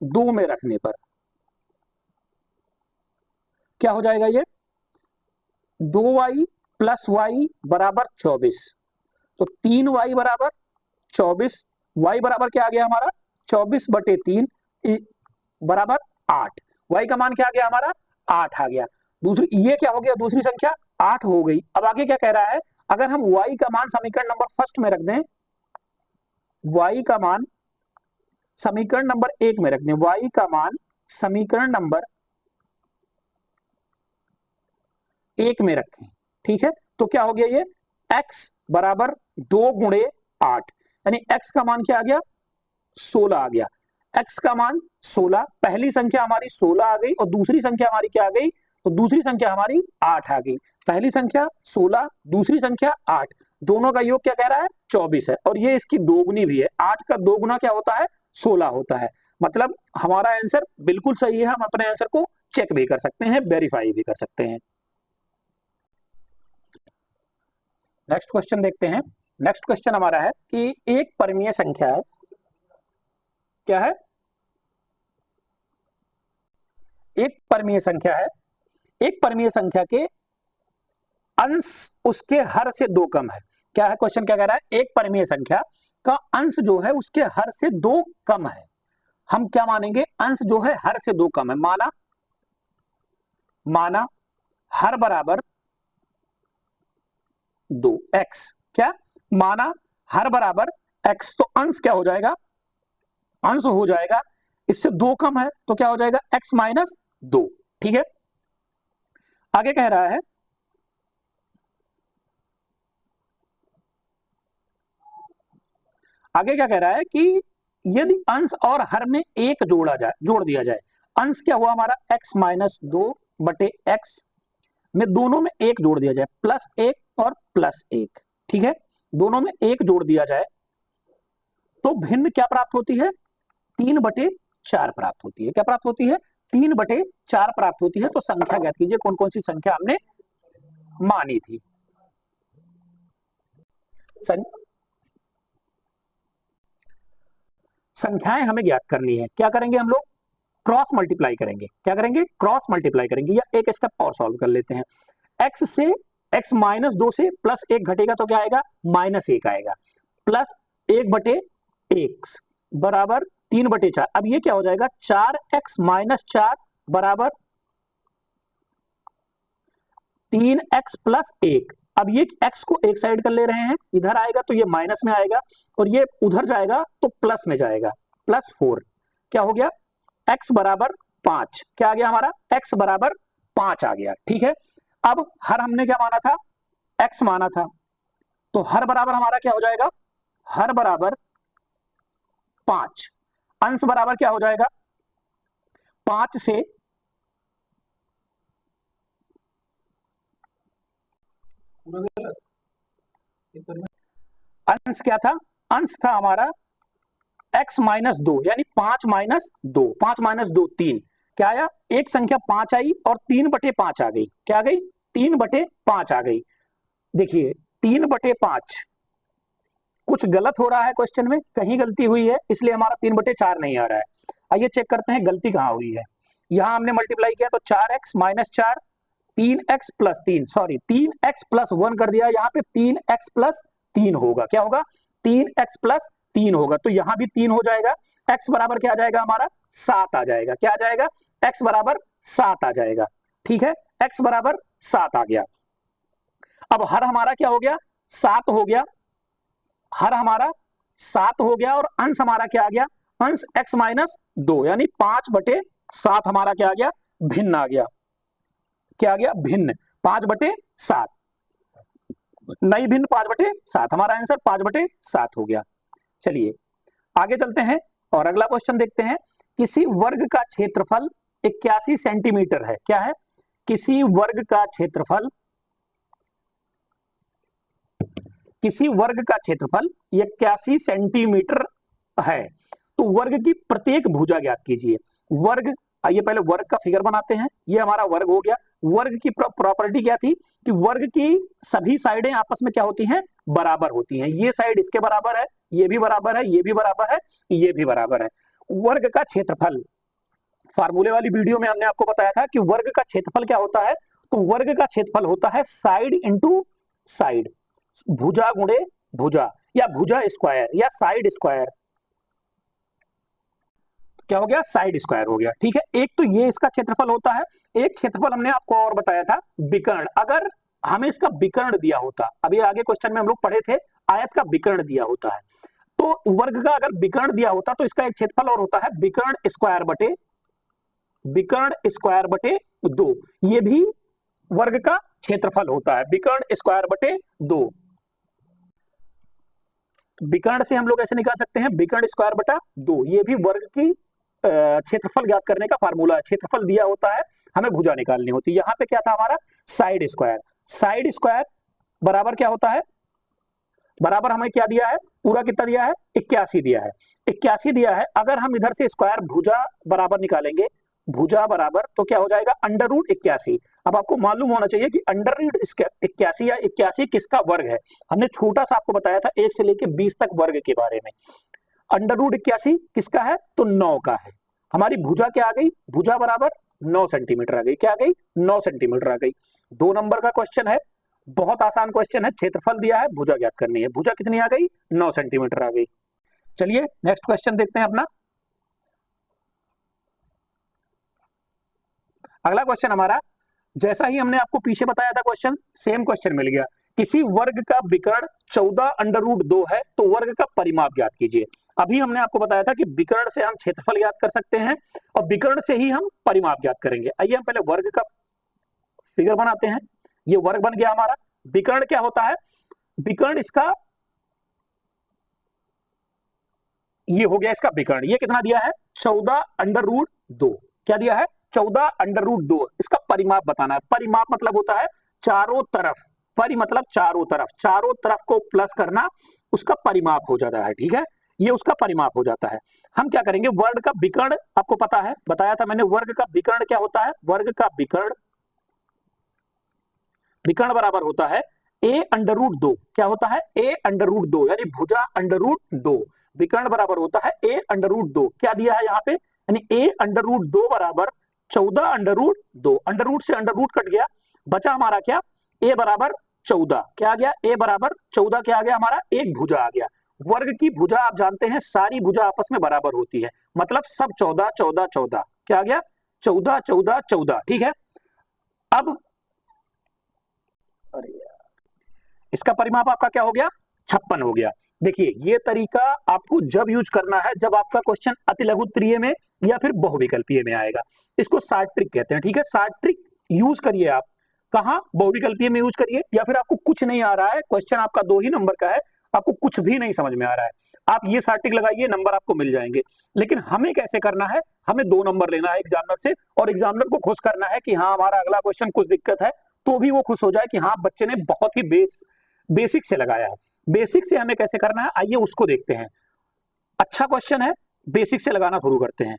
2 में रखने पर क्या हो जाएगा, ये 2y प्लस वाई बराबर 24। तो 3y बराबर 24, y बराबर क्या आ गया हमारा, 24/3 बराबर 8। y का मान क्या आ गया हमारा, 8 आ गया। दूसरी ये क्या हो गया, दूसरी संख्या 8 हो गई। अब आगे क्या कह रहा है, अगर हम y का मान समीकरण नंबर फर्स्ट में रख दें, y का मान समीकरण नंबर 1 में रख दें, y का मान समीकरण नंबर 1 में रखें। ठीक है, तो क्या हो गया, ये x बराबर 2 गुणे 8, यानी x का मान क्या आ गया, 16 आ गया। x का मान 16, पहली संख्या हमारी 16 आ गई और दूसरी संख्या हमारी क्या आ गई, तो दूसरी संख्या हमारी 8 आ गई। पहली संख्या 16, दूसरी संख्या 8, दोनों का योग क्या कह रहा है, 24 है। और ये इसकी दोगुनी भी है, 8 का दोगुना क्या होता है, 16 होता है। मतलब हमारा आंसर बिल्कुल सही है। हम अपने आंसर को चेक भी कर सकते हैं, वेरीफाई भी कर सकते हैं। नेक्स्ट क्वेश्चन देखते हैं। नेक्स्ट क्वेश्चन हमारा है कि एक परिमेय संख्या है, क्या है, एक परिमेय संख्या है, एक परिमेय संख्या के अंश उसके हर से 2 कम है। क्या है क्वेश्चन, क्या कह रहा है, एक परिमेय संख्या का अंश जो है उसके हर से 2 कम है। हम क्या मानेंगे, अंश जो है हर से 2 कम है। माना हर बराबर 2x, क्या माना हर बराबर x, तो अंश क्या हो जाएगा, अंश हो जाएगा इससे 2 कम है तो क्या हो जाएगा, x माइनस 2। ठीक है, आगे कह रहा है, आगे क्या कह रहा है कि यदि अंश और हर में एक जोड़ दिया जाए, अंश क्या हुआ हमारा, x माइनस 2/x में दोनों में एक जोड़ दिया जाए, +1 और +1। ठीक है, दोनों में एक जोड़ दिया जाए तो भिन्न क्या प्राप्त होती है, 3/4 प्राप्त होती है। क्या प्राप्त होती है, 3/4 प्राप्त होती है। तो संख्या ज्ञात कीजिए, कौन कौन सी संख्या हमने मानी थी। संख्याएं हमें ज्ञात करनी है, क्या करेंगे हम लोग, क्रॉस मल्टीप्लाई करेंगे। क्या करेंगे, क्रॉस मल्टीप्लाई करेंगे, या एक स्टेप और सॉल्व कर लेते हैं। x से x माइनस 2 से +1 घटेगा तो क्या आएगा, -1 आएगा, +1/x बराबर 3/4। अब ये क्या हो जाएगा, 4x माइनस 4 बराबर 3x + 1। अब ये x को एक साइड कर ले रहे हैं, इधर आएगा तो ये माइनस में आएगा और ये उधर जाएगा तो प्लस में जाएगा, +4। क्या हो गया, x बराबर 5। क्या आ गया हमारा, x बराबर 5 आ गया। ठीक है, अब हर हमने क्या माना था, x माना था, तो हर बराबर हमारा क्या हो जाएगा, हर बराबर 5। अंश बराबर क्या हो जाएगा, 5 से अंश क्या था, अंश था हमारा x माइनस 2, यानी 5 माइनस 2, 5 माइनस 2 3। क्या आया, एक संख्या 5 आई और 3/5 आ गई। क्या आ गई, 3/5 आ गई। देखिए 3/5 कुछ गलत हो रहा है क्वेश्चन में, कहीं गलती हुई है, इसलिए हमारा 3/4 नहीं आ रहा है। आइए चेक करते हैं गलती कहाँ हुई है। यहां हमने मल्टीप्लाई किया तो 4x minus 4, 3x plus 3, sorry 3x plus 1 कर दिया, यहाँ पे 3x प्लस 3 होगा। क्या होगा? 3x प्लस 3 होगा, तो यहां भी 3 हो जाएगा। x बराबर क्या आ जाएगा हमारा? 7 आ जाएगा। क्या आ जाएगा? x बराबर 7 आ जाएगा। ठीक है, x बराबर 7 आ गया। अब हर हमारा क्या हो गया? 7 हो गया, हर हमारा 7 हो गया, और अंश हमारा क्या आ गया? अंश x माइनस 2, यानी 5/7 हमारा क्या आ गया? भिन्न आ गया। क्या आ गया? भिन्न। 5/7 नहीं भिन्न, 5/7 हमारा आंसर 5/7 हो गया। चलिए आगे चलते हैं और अगला क्वेश्चन देखते हैं। किसी वर्ग का क्षेत्रफल 81 सेंटीमीटर है। क्या है? किसी वर्ग का क्षेत्रफल 81 सेंटीमीटर है, तो वर्ग की प्रत्येक भुजा ज्ञात कीजिए। वर्ग, आइए पहले वर्ग का फिगर बनाते हैं। ये हमारा वर्ग हो गया। वर्ग की प्रॉपर्टी क्या थी कि वर्ग की सभी साइडें आपस में क्या होती हैं? बराबर होती हैं। ये साइड इसके बराबर है, ये भी बराबर है, ये भी बराबर है, ये भी बराबर है। वर्ग का क्षेत्रफल, फार्मूले वाली वीडियो में हमने आपको बताया था कि वर्ग का क्षेत्रफल क्या होता है, तो वर्ग का क्षेत्रफल होता है साइड इंटू साइड, भुजा गुणे भुजा, या भुजा स्क्वायर, या साइड स्क्वायर। क्या हो गया? साइड स्क्वायर हो गया। ठीक है, एक तो ये इसका क्षेत्रफल होता है। एक क्षेत्रफल हमने आपको और बताया था विकर्ण। अगर हमें इसका विकर्ण दिया होता, अभी आगे क्वेश्चन में हम लोग पढ़े थे, आयत का विकर्ण दिया होता है, तो वर्ग का अगर विकर्ण दिया होता तो इसका एक क्षेत्रफल और होता है विकर्ण स्क्वायर बटे 2। ये भी वर्ग का क्षेत्रफल होता है, विकर्ण स्क्वायर बटे 2। विकर्ण से हम लोग ऐसे निकाल सकते हैं विकर्ण स्क्वायर बटा 2। ये भी वर्ग की क्षेत्रफल ज्ञात करने का फार्मूला है। क्षेत्रफल दिया होता है, हमें भुजा निकालनी होती है। यहां पे क्या था हमारा? Side square. साइड स्क्वायर बराबर क्या होता है? बराबर हमें क्या दिया है? पूरा कितना दिया है? 81 दिया है। 81 दिया है, अगर हम इधर से स्क्वायर भुजा बराबर निकालेंगे, भुजा बराबर तो क्या हो जाएगा? Under root 81। अब आपको मालूम होना चाहिए कि अंडर रूट 81 या 81 किसका वर्ग है। हमने छोटा सा आपको बताया था 1 से लेकर 20 तक वर्ग के बारे में। अंडर रूट 81 किसका है? तो 9 का है। हमारी भुजा क्या आ गई? भुजा बराबर 9 सेंटीमीटर आ गई। क्या आ गई? 9 सेंटीमीटर आ गई। 2 नंबर का क्वेश्चन है, बहुत आसान क्वेश्चन है। क्षेत्रफल दिया है, भुजा ज्ञात करनी है। भुजा कितनी आ गई? 9 सेंटीमीटर आ गई। चलिए नेक्स्ट क्वेश्चन देखते हैं अपना। अगला क्वेश्चन हमारा, जैसा ही हमने आपको पीछे बताया था क्वेश्चन, सेम क्वेश्चन मिल गया। किसी वर्ग का विकर्ण 14 अंडर रूट 2 है, तो वर्ग का परिमाप ज्ञात कीजिए। अभी हमने आपको बताया था कि विकर्ण से हम क्षेत्रफल ज्ञात कर सकते हैं और विकर्ण से ही हम परिमाप ज्ञात करेंगे। आइए हम पहले वर्ग का फिगर बनाते हैं। ये वर्ग बन गया हमारा। विकर्ण क्या होता है? विकर्ण इसका, ये हो गया इसका विकर्ण। ये कितना दिया है? 14 अंडर रूट 2। क्या दिया है? 14 अंडर रूट 2। इसका परिमाप बताना है। परिमाप मतलब होता है चारों तरफ, परि मतलब चारों तरफ, चारों तरफ को प्लस करना, उसका परिमाप हो जाता है। ठीक है, ये उसका परिमाप हो जाता है। हम क्या करेंगे? वर्ग का विकर्ण आपको पता है, बताया था मैंने। वर्ग का विकर्ण क्या होता है? वर्ग का विकर्ण, विकर्ण बराबर होता है a अंडर रूट 2। क्या होता है? a अंडर रूट 2, यानी भुजा अंडर रूट 2। विकर्ण बराबर होता है a अंडर रूट 2। क्या दिया है यहाँ पे? यानी a अंडर रूट 2 बराबर 14 अंडर रूट 2। अंडर रूट से अंडर रूट कट गया, बचा हमारा क्या? a बराबर 14। क्या आ गया? a बराबर 14 क्या आ गया हमारा? एक भुजा आ गया। वर्ग की भुजा आप जानते हैं सारी भुजा आपस में बराबर होती है, मतलब सब 14 14 14। क्या आ गया? 14 14 14। ठीक है, अब अरे इसका परिमाप आपका क्या हो गया? 56 हो गया। देखिए ये तरीका आपको जब यूज करना है जब आपका क्वेश्चन अति लघुत्तरीय में या फिर बहुविकल्पीय में आएगा। इसको शार्ट ट्रिक कहते हैं। ठीक है, शार्ट ट्रिक यूज करिए आप। कहां? बहुविकल्पीय में यूज करिए, या फिर आपको कुछ नहीं आ रहा है, क्वेश्चन आपका 2 ही नंबर का है, आपको कुछ भी नहीं समझ में आ रहा है, आप ये शार्ट ट्रिक लगाइए, नंबर आपको मिल जाएंगे। लेकिन हमें कैसे करना है? हमें 2 नंबर लेना है एग्जामिनर से, और एग्जामिनर को खुश करना है कि हाँ हमारा अगला क्वेश्चन कुछ दिक्कत है, तो भी वो खुश हो जाए कि हाँ बच्चे ने बहुत ही बेसिक से लगाया है। बेसिक से हमें कैसे करना है, आइए उसको देखते हैं। अच्छा क्वेश्चन है, बेसिक से लगाना शुरू करते हैं।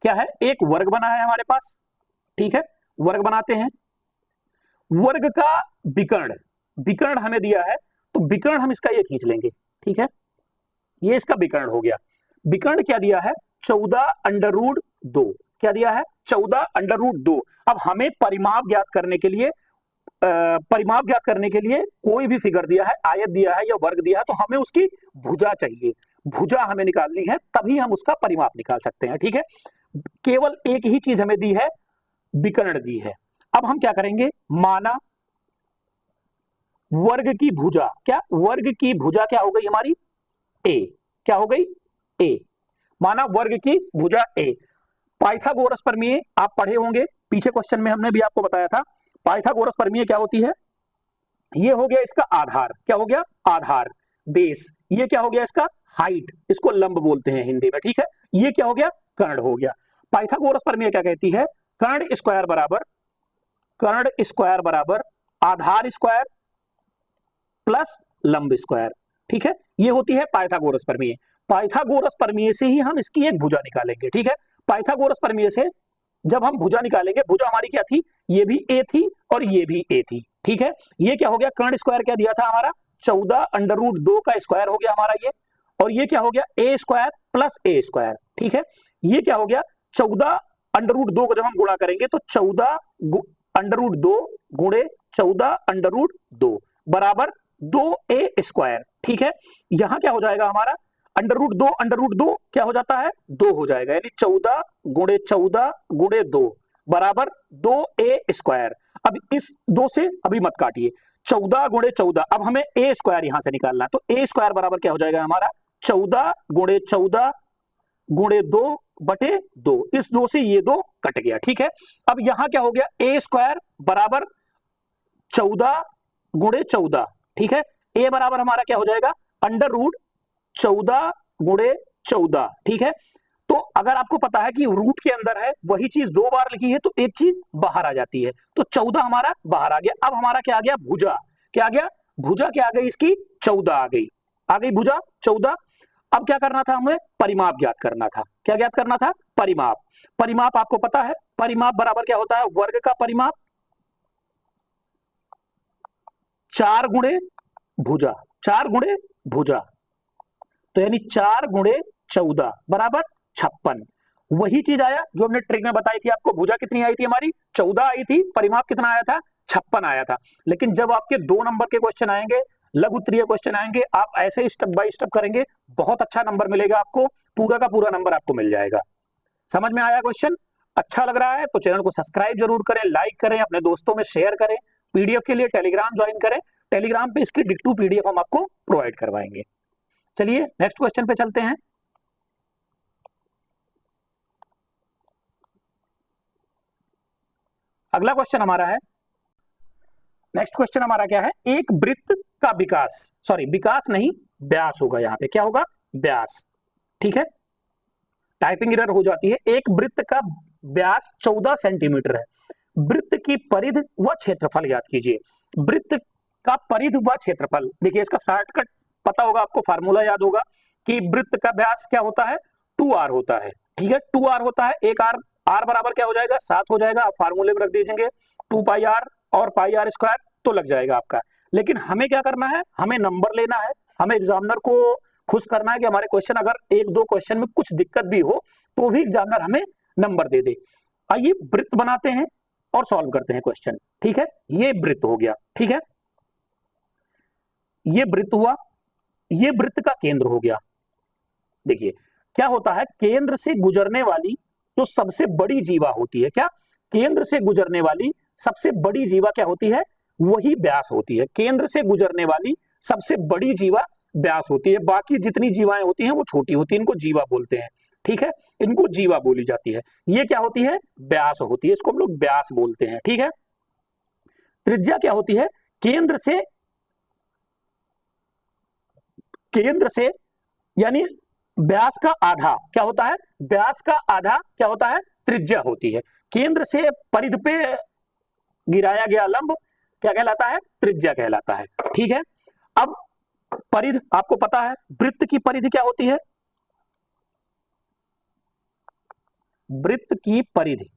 क्या है? एक वर्ग बना है हमारे पास। ठीक है, वर्ग बनाते हैं। वर्ग का विकर्ण, विकर्ण हमें दिया है, तो विकर्ण हम इसका ये खींच लेंगे। ठीक है, ये इसका विकर्ण हो गया। विकर्ण क्या दिया है, 14√2। क्या दिया है, 14√2। अब हमें परिमाप ज्ञात करने के लिए कोई भी फिगर दिया है, आयत दिया है या वर्ग दिया है, तो हमें उसकी भुजा चाहिए, भुजा हमें निकालनी है, तभी हम उसका परिमाप निकाल सकते हैं। ठीक है, केवल एक ही चीज हमें दी है, विकर्ण दी है। अब हम क्या करेंगे, माना वर्ग की भुजा, क्या वर्ग की भुजा क्या हो गई हमारी, ए। क्या हो गई, ए। माना वर्ग की भुजा ए। पाइथागोरस प्रमेय आप पढ़े होंगे, पीछे क्वेश्चन में हमने भी आपको बताया था। पाइथागोरस प्रमेय क्या होती है, ये हो गया इसका आधार, क्या हो गया, आधार, बेस। ये क्या हो गया इसका हाइट, इसको लंब बोलते हैं हिंदी में। ठीक है, ये क्या हो गया, कर्ण हो गया। पाइथागोरस प्रमेय क्या कहती है, कर्ण स्क्वायर बराबर आधार स्क्वायर प्लस लंब स्क्वायर। ठीक है, ये होती है पाइथागोरस प्रमेय। पाइथागोरस प्रमेय से ही हम इसकी एक भुजा निकालेंगे। ठीक है, पाइथागोरस प्रमेय से जब हम भुजा निकालेंगे, भुजा हमारी क्या थी, ये भी ए थी और ये भी ए थी। ठीक है, ये क्या हो गया, कर्ण स्क्वायर क्या दिया था हमारा, 14√2 का स्क्वायर हो गया हमारा ये, और ये क्या हो गया, ए स्क्वायर प्लस ए स्क्वायर। ठीक है, ये क्या हो गया, 14√2 को जब हम गुणा करेंगे तो 14√2 गुणे 14√2 बराबर 2a²। ठीक है, यहां क्या हो जाएगा हमारा, √2 क्या हो जाता है, 2 हो जाएगा, यानी 14 गुणे 14 गुणे 2 बराबर 2a²। अब इस 2 से अभी मत काटिए, 14 गुणे 14, अब हमें a स्क्वायर यहां से निकालना है, तो a स्क्वायर बराबर क्या हो जाएगा हमारा, 14 गुणे 14 गुणे 2 बटे 2। इस 2 से ये 2 कट गया। ठीक है, अब यहां क्या हो गया, a स्क्वायर बराबर 14 गुणे 14। ठीक है, a बराबर हमारा क्या हो जाएगा, √14 गुणे 14। ठीक है, तो अगर आपको पता है कि रूट के अंदर है, वही चीज 2 बार लिखी है, तो एक चीज बाहर आ जाती है, तो 14 हमारा बाहर आ गया। अब हमारा क्या आ गया, भुजा। क्या आ गया, भुजा क्या आ गई इसकी, 14 आ गई भुजा 14। अब क्या करना था हमें, परिमाप ज्ञात करना था। क्या ज्ञात करना था, परिमाप। परिमाप आपको पता है, परिमाप बराबर क्या होता है, वर्ग का परिमाप 4 गुणे भुजा, 4 गुणे भुजा, तो यानी 4 गुणे 14 बराबर 56। वही चीज आया जो हमने ट्रिक में बताई थी आपको, भुजा कितनी आई थी हमारी, 14 आई थी, परिमाप कितना आया था, 56 आया था। लेकिन जब आपके 2 नंबर के क्वेश्चन आएंगे, लघु उत्तरीय क्वेश्चन आएंगे, आप ऐसे स्टेप बाय स्टेप करेंगे, बहुत अच्छा नंबर मिलेगा आपको, पूरा का पूरा नंबर आपको मिल जाएगा। समझ में आया क्वेश्चन, अच्छा लग रहा है तो चैनल को सब्सक्राइब जरूर करें, लाइक करें, अपने दोस्तों में शेयर करें। पीडीएफ के लिए टेलीग्राम ज्वाइन करें, टेलीग्राम पे इसकी डिक्टू पीडीएफ हम आपको प्रोवाइड करवाएंगे। चलिए नेक्स्ट क्वेश्चन पे चलते हैं। अगला क्वेश्चन हमारा है, नेक्स्ट क्वेश्चन हमारा क्या है, एक वृत्त का विकास, सॉरी विकास नहीं, व्यास होगा, यहां पे क्या होगा, व्यास। ठीक है, टाइपिंग एरर हो जाती है। एक वृत्त का व्यास 14 सेंटीमीटर है, वृत्त की परिध व क्षेत्रफल ज्ञात कीजिए। वृत्त का परिध व क्षेत्रफल, देखिए इसका शॉर्टकट पता होगा आपको, फार्मूला याद होगा कि वृत्त का व्यास क्या होता है, 2r होता है। ठीक है, 2r होता है, एक r, r बराबर क्या हो जाएगा, 7 हो जाएगा, आप फार्मूले में रख दीजिएंगे 2πr और πr², तो लग जाएगा आपका। लेकिन हमें क्या करना है, हमें नंबर लेना है, हमें एग्जामिनर को खुश करना है कि हमारे क्वेश्चन अगर 1-2 क्वेश्चन में कुछ दिक्कत भी हो तो भी एग्जामिनर हमें नंबर दे दे। आइए वृत्त बनाते हैं और सॉल्व करते हैं क्वेश्चन। ठीक है, ये वृत्त हो गया। ठीक है, ये वृत्त हुआ, ये वृत्त का केंद्र हो गया। देखिए क्या होता है, केंद्र से गुजरने वाली जो सबसे बड़ी जीवा होती है, क्या, केंद्र से गुजरने वाली सबसे बड़ी जीवा क्या होती है, वही व्यास होती है। केंद्र से गुजरने वाली सबसे बड़ी जीवा व्यास होती है, बाकी जितनी जीवाएं होती हैं वो छोटी होती है, इनको जीवा बोलते हैं। ठीक है, इनको जीवा बोली जाती है। ये क्या होती है, व्यास होती है, इसको हम लोग व्यास बोलते हैं। ठीक है, त्रिज्या क्या होती है, केंद्र से यानी व्यास का आधा क्या होता है, व्यास का आधा क्या होता है, त्रिज्या होती है। केंद्र से परिध पे गिराया गया लंब क्या कहलाता है, त्रिज्या कहलाता है। ठीक है, अब परिध आपको पता है, वृत्त की परिधि क्या होती है, वृत्त की परिधि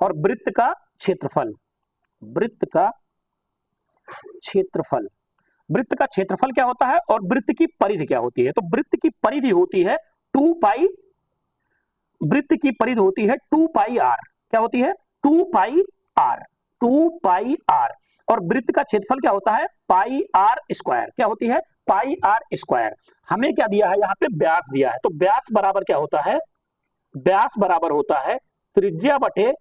और वृत्त का क्षेत्रफल, वृत्त का क्षेत्रफल। वृत्त का क्षेत्रफल क्या होता है और वृत्त की परिधि क्या होती है? तो वृत्त की परिधि होती है 2 पाई, वृत्त की परिधि होती है 2 पाई आर। क्या होती है? 2 पाई आर, 2 पाई आर। और वृत्त का क्षेत्रफल क्या होता है? पाई आर स्क्वायर। क्या होती है? पाई आर स्क्वायर। हमें क्या दिया है यहाँ पे? व्यास दिया है। तो व्यास बराबर क्या होता है? व्यास बराबर होता है त्रिज्या बटे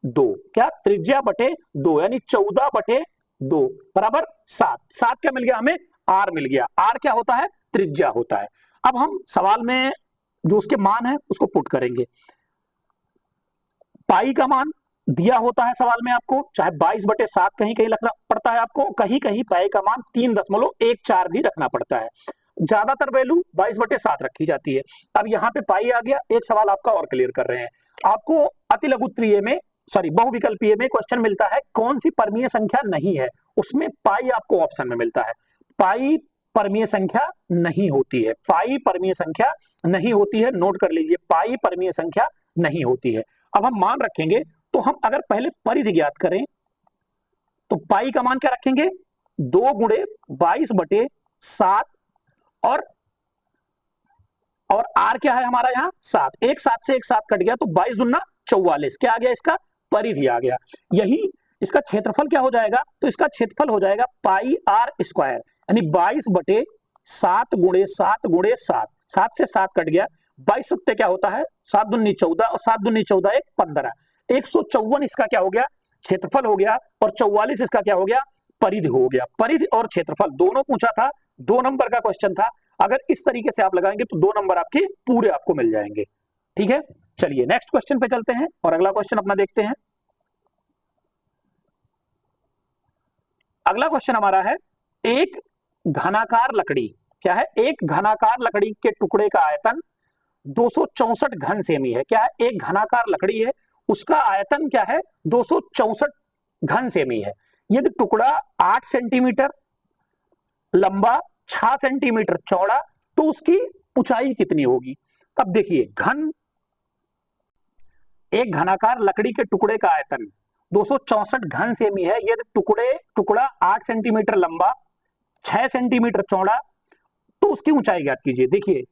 2। क्या? त्रिज्या बटे 2, यानी 14 बटे 2 बराबर 7। 7 क्या मिल गया हमें? आर मिल गया। आर क्या होता है? त्रिज्या होता है। अब हम सवाल में जो उसके मान है उसको पुट करेंगे। पाई का मान दिया होता है सवाल में आपको, चाहे 22/7 कहीं कहीं रखना पड़ता है आपको, कहीं कहीं पाई का मान 3.14 भी रखना पड़ता है। ज्यादातर वैल्यू 22/7 रखी जाती है। अब यहाँ पे पाई आ गया। एक सवाल आपका और क्लियर कर रहे हैं। आपको अति लघुत्तरीय में, सॉरी बहुविकल्पीय में क्वेश्चन मिलता है कौन सी परमीय संख्या नहीं है, उसमें पाई आपको ऑप्शन में मिलता है। पाई परमीय संख्या नहीं होती है, पाई परमीय संख्या नहीं होती है। नोट कर लीजिए, पाई परमीय संख्या नहीं होती है। अब हम मान रखेंगे, तो हम अगर पहले परिधि ज्ञात करें तो पाई का मान क्या रखेंगे? 2 गुणे 22/7 और आर क्या है हमारा यहाँ? 7। एक 7 से एक 7 कट गया तो 22 दूना 44। क्या आ गया? इसका परिधि आ गया। यही इसका क्षेत्रफल क्या हो जाएगा? तो इसका क्षेत्रफल हो जाएगा पाई आर स्क्वायर, यानी 22/7 गुणे 7 गुणे 7। 7 से 7 कट गया, 22 सत्ते क्या होता है? 7 दूनी 14 और 7 दूनी 14 एक 15। 154 इसका क्या हो गया? क्षेत्रफल हो गया। और 44 इसका क्या हो गया? परिधि हो गया। परिधि और क्षेत्रफल दोनों पूछा था, 2 नंबर का क्वेश्चन था। अगर इस तरीके से आप लगाएंगे तो 2 नंबर आपके पूरे आपको मिल जाएंगे। ठीक है, चलिए नेक्स्ट क्वेश्चन पे चलते हैं और अगला क्वेश्चन अपना देखते हैं। अगला क्वेश्चन हमारा है, एक घनाकार लकड़ी, क्या है? एक घनाकार लकड़ी के टुकड़े का आयतन 264 घन सेमी है। क्या है? एक घनाकार लकड़ी है, उसका आयतन क्या है? 264 घन सेमी है। यदि टुकड़ा 8 सेंटीमीटर लंबा, 6 सेंटीमीटर चौड़ा, तो उसकी ऊंचाई कितनी होगी? अब देखिए, एक घनाकार लकड़ी के टुकड़े का आयतन 264 घन सेमी है। यदि टुकड़ा 8 सेंटीमीटर लंबा, 6 सेंटीमीटर चौड़ा, तो उसकी ऊंचाई ज्ञात कीजिए। देखिए,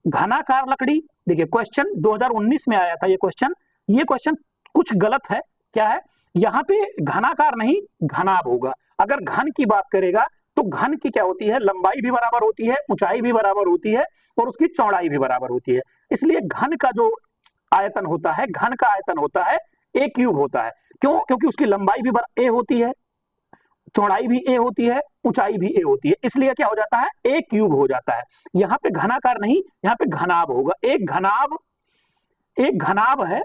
घनाकार लकड़ी, देखिए क्वेश्चन 2019 में आया था ये क्वेश्चन कुछ गलत है। क्या है? यहाँ पे घनाकार नहीं घनाभ होगा। अगर घन की बात करेगा तो घन की क्या होती है? लंबाई भी बराबर होती है, ऊंचाई भी बराबर होती है और उसकी चौड़ाई भी बराबर होती है। इसलिए घन का जो आयतन होता है, घन का आयतन होता है ए क्यूब होता है। क्यों? क्योंकि उसकी लंबाई भी ए होती है, चौड़ाई भी ए होती है, ऊंचाई भी ए होती है, इसलिए क्या हो जाता है? ए क्यूब हो जाता है। यहाँ पे घनाकार नहीं, यहाँ पे घनाभ होगा। एक घनाभ है,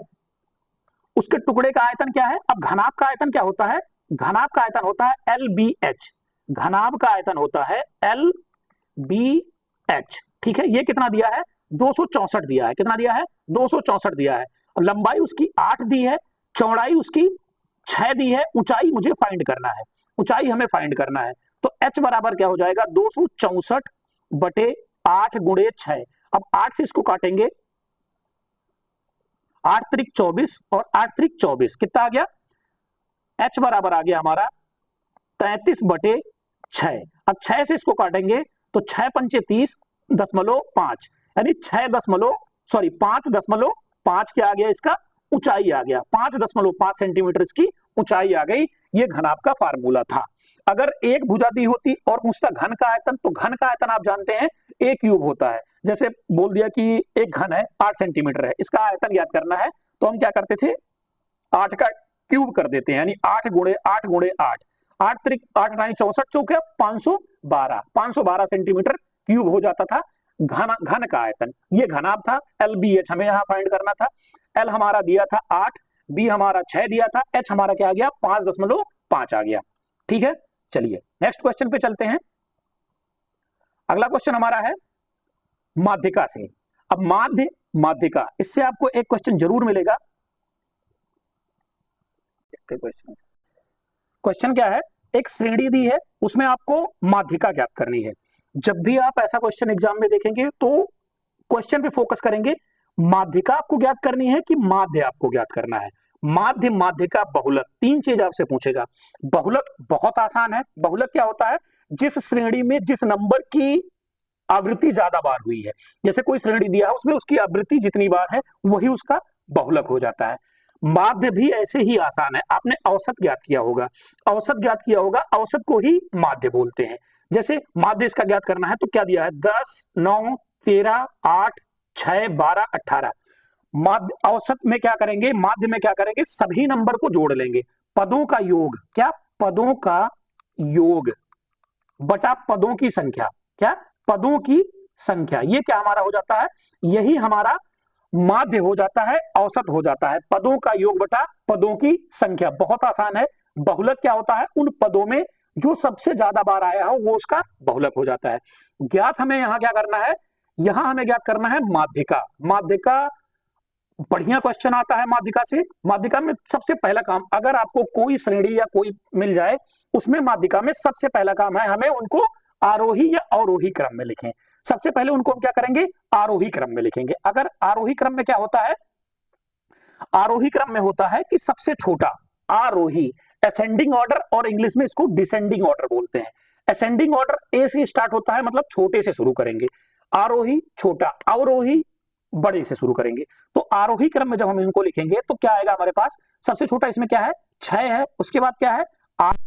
उसके टुकड़े का आयतन क्या है? अब घनाभ का आयतन क्या होता है? घनाभ का आयतन होता है LBH। घनाभ का आयतन होता है LBH। ठीक है, ये कितना दिया है? 264 दिया है। कितना दिया है? 264 दिया है। और लंबाई उसकी 8 दी है, चौड़ाई उसकी 6 दी है, ऊंचाई मुझे फाइंड करना है, ऊंचाई हमें फाइंड करना है। तो H बराबर क्या हो जाएगा? 264/8 गुणे 6। अब 8 से इसको काटेंगे, 8 त्रिक 24 और 8 त्रिक 24 कितना आ गया? H बराबर आ गया हमारा 33/6। अब 6 से इसको काटेंगे तो 6 पंचे 30.5, यानी 5.5 क्या आ गया? इसका ऊंचाई आ गया 5.5 सेंटीमीटर इसकी ऊंचाई आ गई। ये घनाभ का फार्मूला था। अगर एक भुजा दी होती और पूछता घन का आयतन, तो घन का आयतन आप जानते हैं ए क्यूब होता है। जैसे बोल दिया कि एक घन है 8 सेंटीमीटर है, इसका आयतन ज्ञात करना है, तो हम क्या करते थे? 8 का क्यूब कर देते हैं, यानी 8 गुणे 8 गुणे 8, 8 त्रिक 8 9 64 चौके 512 सेंटीमीटर क्यूब हो जाता था घन का आयतन। ये घनाभ था। LBH हमें यहाँ फाइंड करना था। L हमारा दिया था 8, B हमारा 6 दिया था, H हमारा क्या आ गया? 5.5 आ गया। ठीक है, चलिए नेक्स्ट क्वेश्चन पे चलते हैं। अगला क्वेश्चन हमारा है माध्यिका से। अब माध्यिका, इससे आपको एक क्वेश्चन जरूर मिलेगा। क्वेश्चन क्या है? एक श्रेणी दी है, उसमें आपको माध्यिका ज्ञात करनी है। जब भी आप ऐसा क्वेश्चन एग्जाम में देखेंगे तो क्वेश्चन पे फोकस करेंगे, माध्यिका आपको ज्ञात करनी है कि माध्य आपको ज्ञात करना है। माध्य, माध्यिका, बहुलक, तीन चीज आपसे पूछेगा। बहुलक बहुत आसान है। बहुलक क्या होता है? जिस श्रेणी में जिस नंबर की आवृत्ति ज्यादा बार हुई है, जैसे कोई श्रेणी दिया है उसमें उसकी आवृत्ति जितनी बार है वही उसका बहुलक हो जाता है। माध्य भी ऐसे ही आसान है। आपने औसत ज्ञात किया होगा, औसत ज्ञात किया होगा, औसत को ही माध्य बोलते हैं। जैसे माध्य इसका ज्ञात करना है तो क्या दिया है? 10, 9, 13, 8, 6, 12, 18। माध्य औसत में क्या करेंगे? माध्य में क्या करेंगे? सभी नंबर को जोड़ लेंगे, पदों का योग, क्या? पदों का योग बटा पदों की संख्या, क्या? पदों की संख्या। ये क्या हमारा हो जाता है? यही हमारा माध्य हो जाता है, औसत हो जाता है। पदों का योग बटा पदों की संख्या, बहुत आसान है। बहुलक क्या होता है? उन पदों में जो सबसे ज्यादा बार आया हो वो उसका बहुलक हो जाता है। ज्ञात हमें यहां क्या करना है? यहां हमें ज्ञात करना है माध्यिका। माध्यिका बढ़िया क्वेश्चन आता है माध्यिका से। माध्यिका में सबसे पहला काम, अगर आपको कोई श्रेणी या कोई मिल जाए उसमें माध्यिका में सबसे पहला काम है हमें उनको आरोही या अवरोही क्रम में लिखें। सबसे पहले उनको हम क्या करेंगे? आरोही क्रम में लिखेंगे। अगर आरोही क्रम में क्या होता है? आरोही क्रम में होता है कि सबसे छोटा आरोही, असेंडिंग ऑर्डर, और इंग्लिश में इसको डिसेंडिंग ऑर्डर बोलते हैं। असेंडिंग ऑर्डर ए से स्टार्ट होता है, मतलब छोटे से शुरू करेंगे। आरोही छोटा, अवरोही बड़े से शुरू करेंगे। तो आरोही क्रम में जब हम इनको लिखेंगे तो क्या आएगा हमारे पास? सबसे छोटा इसमें क्या है? 6 है। उसके बाद क्या है? 8